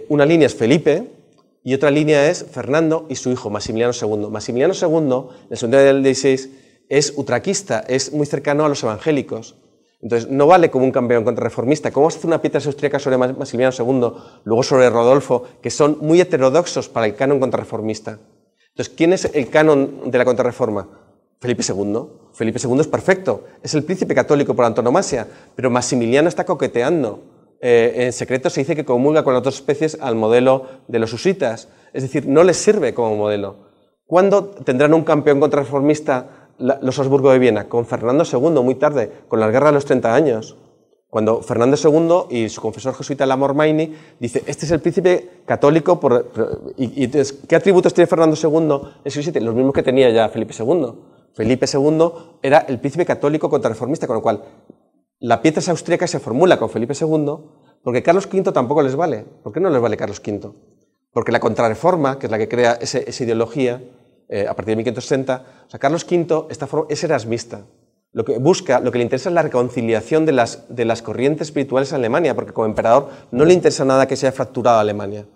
Una línea es Felipe y otra línea es Fernando y su hijo, Maximiliano II. Maximiliano II, en el segundo del XVI, es utraquista, es muy cercano a los evangélicos. Entonces, no vale como un campeón contrarreformista. ¿Cómo se hace una Pietas austríaca sobre Maximiliano II, luego sobre Rodolfo, que son muy heterodoxos para el canon contrarreformista? Entonces, ¿quién es el canon de la contrarreforma? Felipe II. Felipe II es perfecto, es el príncipe católico por antonomasia, pero Maximiliano está coqueteando. En secreto se dice que comulga con las dos especies al modelo de los husitas, es decir, no les sirve como modelo. ¿Cuándo tendrán un campeón contrarreformista los Habsburgo de Viena? Con Fernando II, muy tarde, con la guerra de los 30 años. Cuando Fernando II y su confesor jesuita Lamor Maini dice, este es el príncipe católico, ¿qué atributos tiene Fernando II en siglo VII? Los mismos que tenía ya Felipe II. Felipe II era el príncipe católico contrarreformista, con lo cual la Pietas austríaca se formula con Felipe II, porque Carlos V tampoco les vale. ¿Por qué no les vale Carlos V? Porque la contrarreforma, que es la que crea esa ideología, a partir de 1560, o sea, Carlos V es erasmista. Lo que le interesa es la reconciliación de las corrientes espirituales en Alemania, porque como emperador no le interesa nada que se haya fracturado Alemania.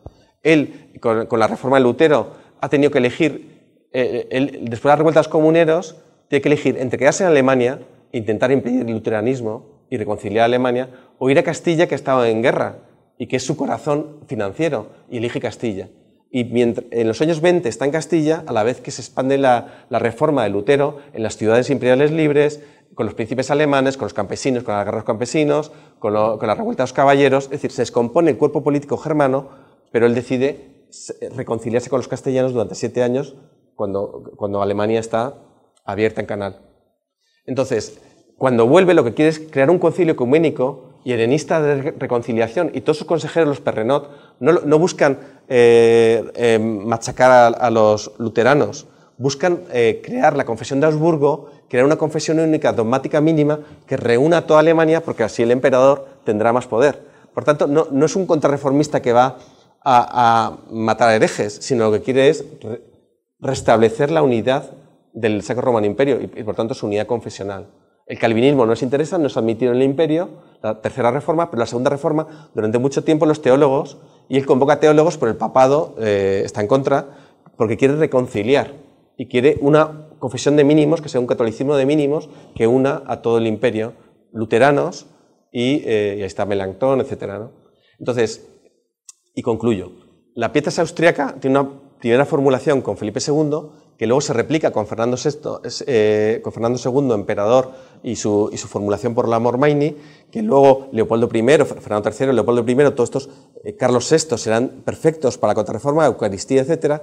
Él, con la reforma de Lutero, ha tenido que elegir, después de la revuelta de los comuneros, tiene que elegir entre quedarse en Alemania, intentar impedir el luteranismo y reconciliar a Alemania, o ir a Castilla, que estaba en guerra, y que es su corazón financiero, y elige Castilla. Y mientras, en los años 20 está en Castilla, a la vez que se expande la reforma de Lutero en las ciudades imperiales libres, con los príncipes alemanes, con los campesinos, con la guerra de los campesinos, con la revuelta de los caballeros, es decir, se descompone el cuerpo político germano, pero él decide reconciliarse con los castellanos durante 7 años, cuando Alemania está abierta en canal. Entonces, cuando vuelve, lo que quiere es crear un concilio ecuménico y helenista de reconciliación, y todos sus consejeros, los Perrenot, no buscan machacar a los luteranos, buscan crear la confesión de Habsburgo, crear una confesión única dogmática mínima que reúna a toda Alemania, porque así el emperador tendrá más poder. Por tanto, no es un contrarreformista que va a matar a herejes, sino lo que quiere es restablecer la unidad del Sacro Romano Imperio y por tanto su unidad confesional. El calvinismo no les interesa, no es admitido en el imperio, la tercera reforma, pero la segunda reforma, durante mucho tiempo los teólogos, y él convoca teólogos, pero el papado está en contra, porque quiere reconciliar y quiere una confesión de mínimos, que sea un catolicismo de mínimos, que una a todo el imperio, luteranos, y ahí está Melanchthon, etc., ¿no? Entonces, y concluyo, la Pietas austríaca tiene una primera formulación con Felipe II, que luego se replica con Fernando II, emperador, y su formulación por Lamor Maini, que luego Leopoldo I, Fernando III, Leopoldo I, todos estos, Carlos VI, serán perfectos para la contrarreforma, Eucaristía, etc.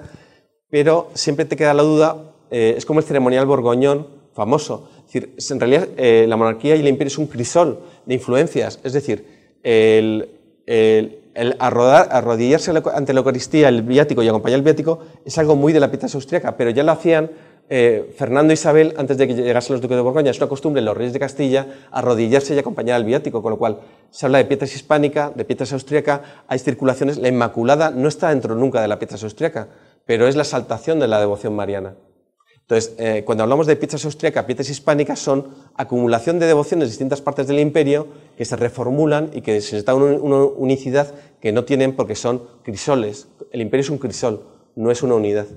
Pero siempre te queda la duda, es como el ceremonial borgoñón famoso. Es decir, en realidad la monarquía y el imperio es un crisol de influencias, es decir, arrodillarse ante la Eucaristía, el viático y acompañar el viático es algo muy de la Pietas austríaca, pero ya lo hacían Fernando e Isabel antes de que llegasen los duques de Borgoña. Es una costumbre en los reyes de Castilla arrodillarse y acompañar al viático, con lo cual se habla de Pietas hispánica, de Pietas austríaca, hay circulaciones. La Inmaculada no está dentro nunca de la Pietas austríaca, pero es la exaltación de la devoción mariana. Entonces, cuando hablamos de Pietas austríaca, Pietas hispánicas son acumulación de devociones de distintas partes del imperio que se reformulan y que se les da una unicidad que no tienen porque son crisoles. El imperio es un crisol, no es una unidad.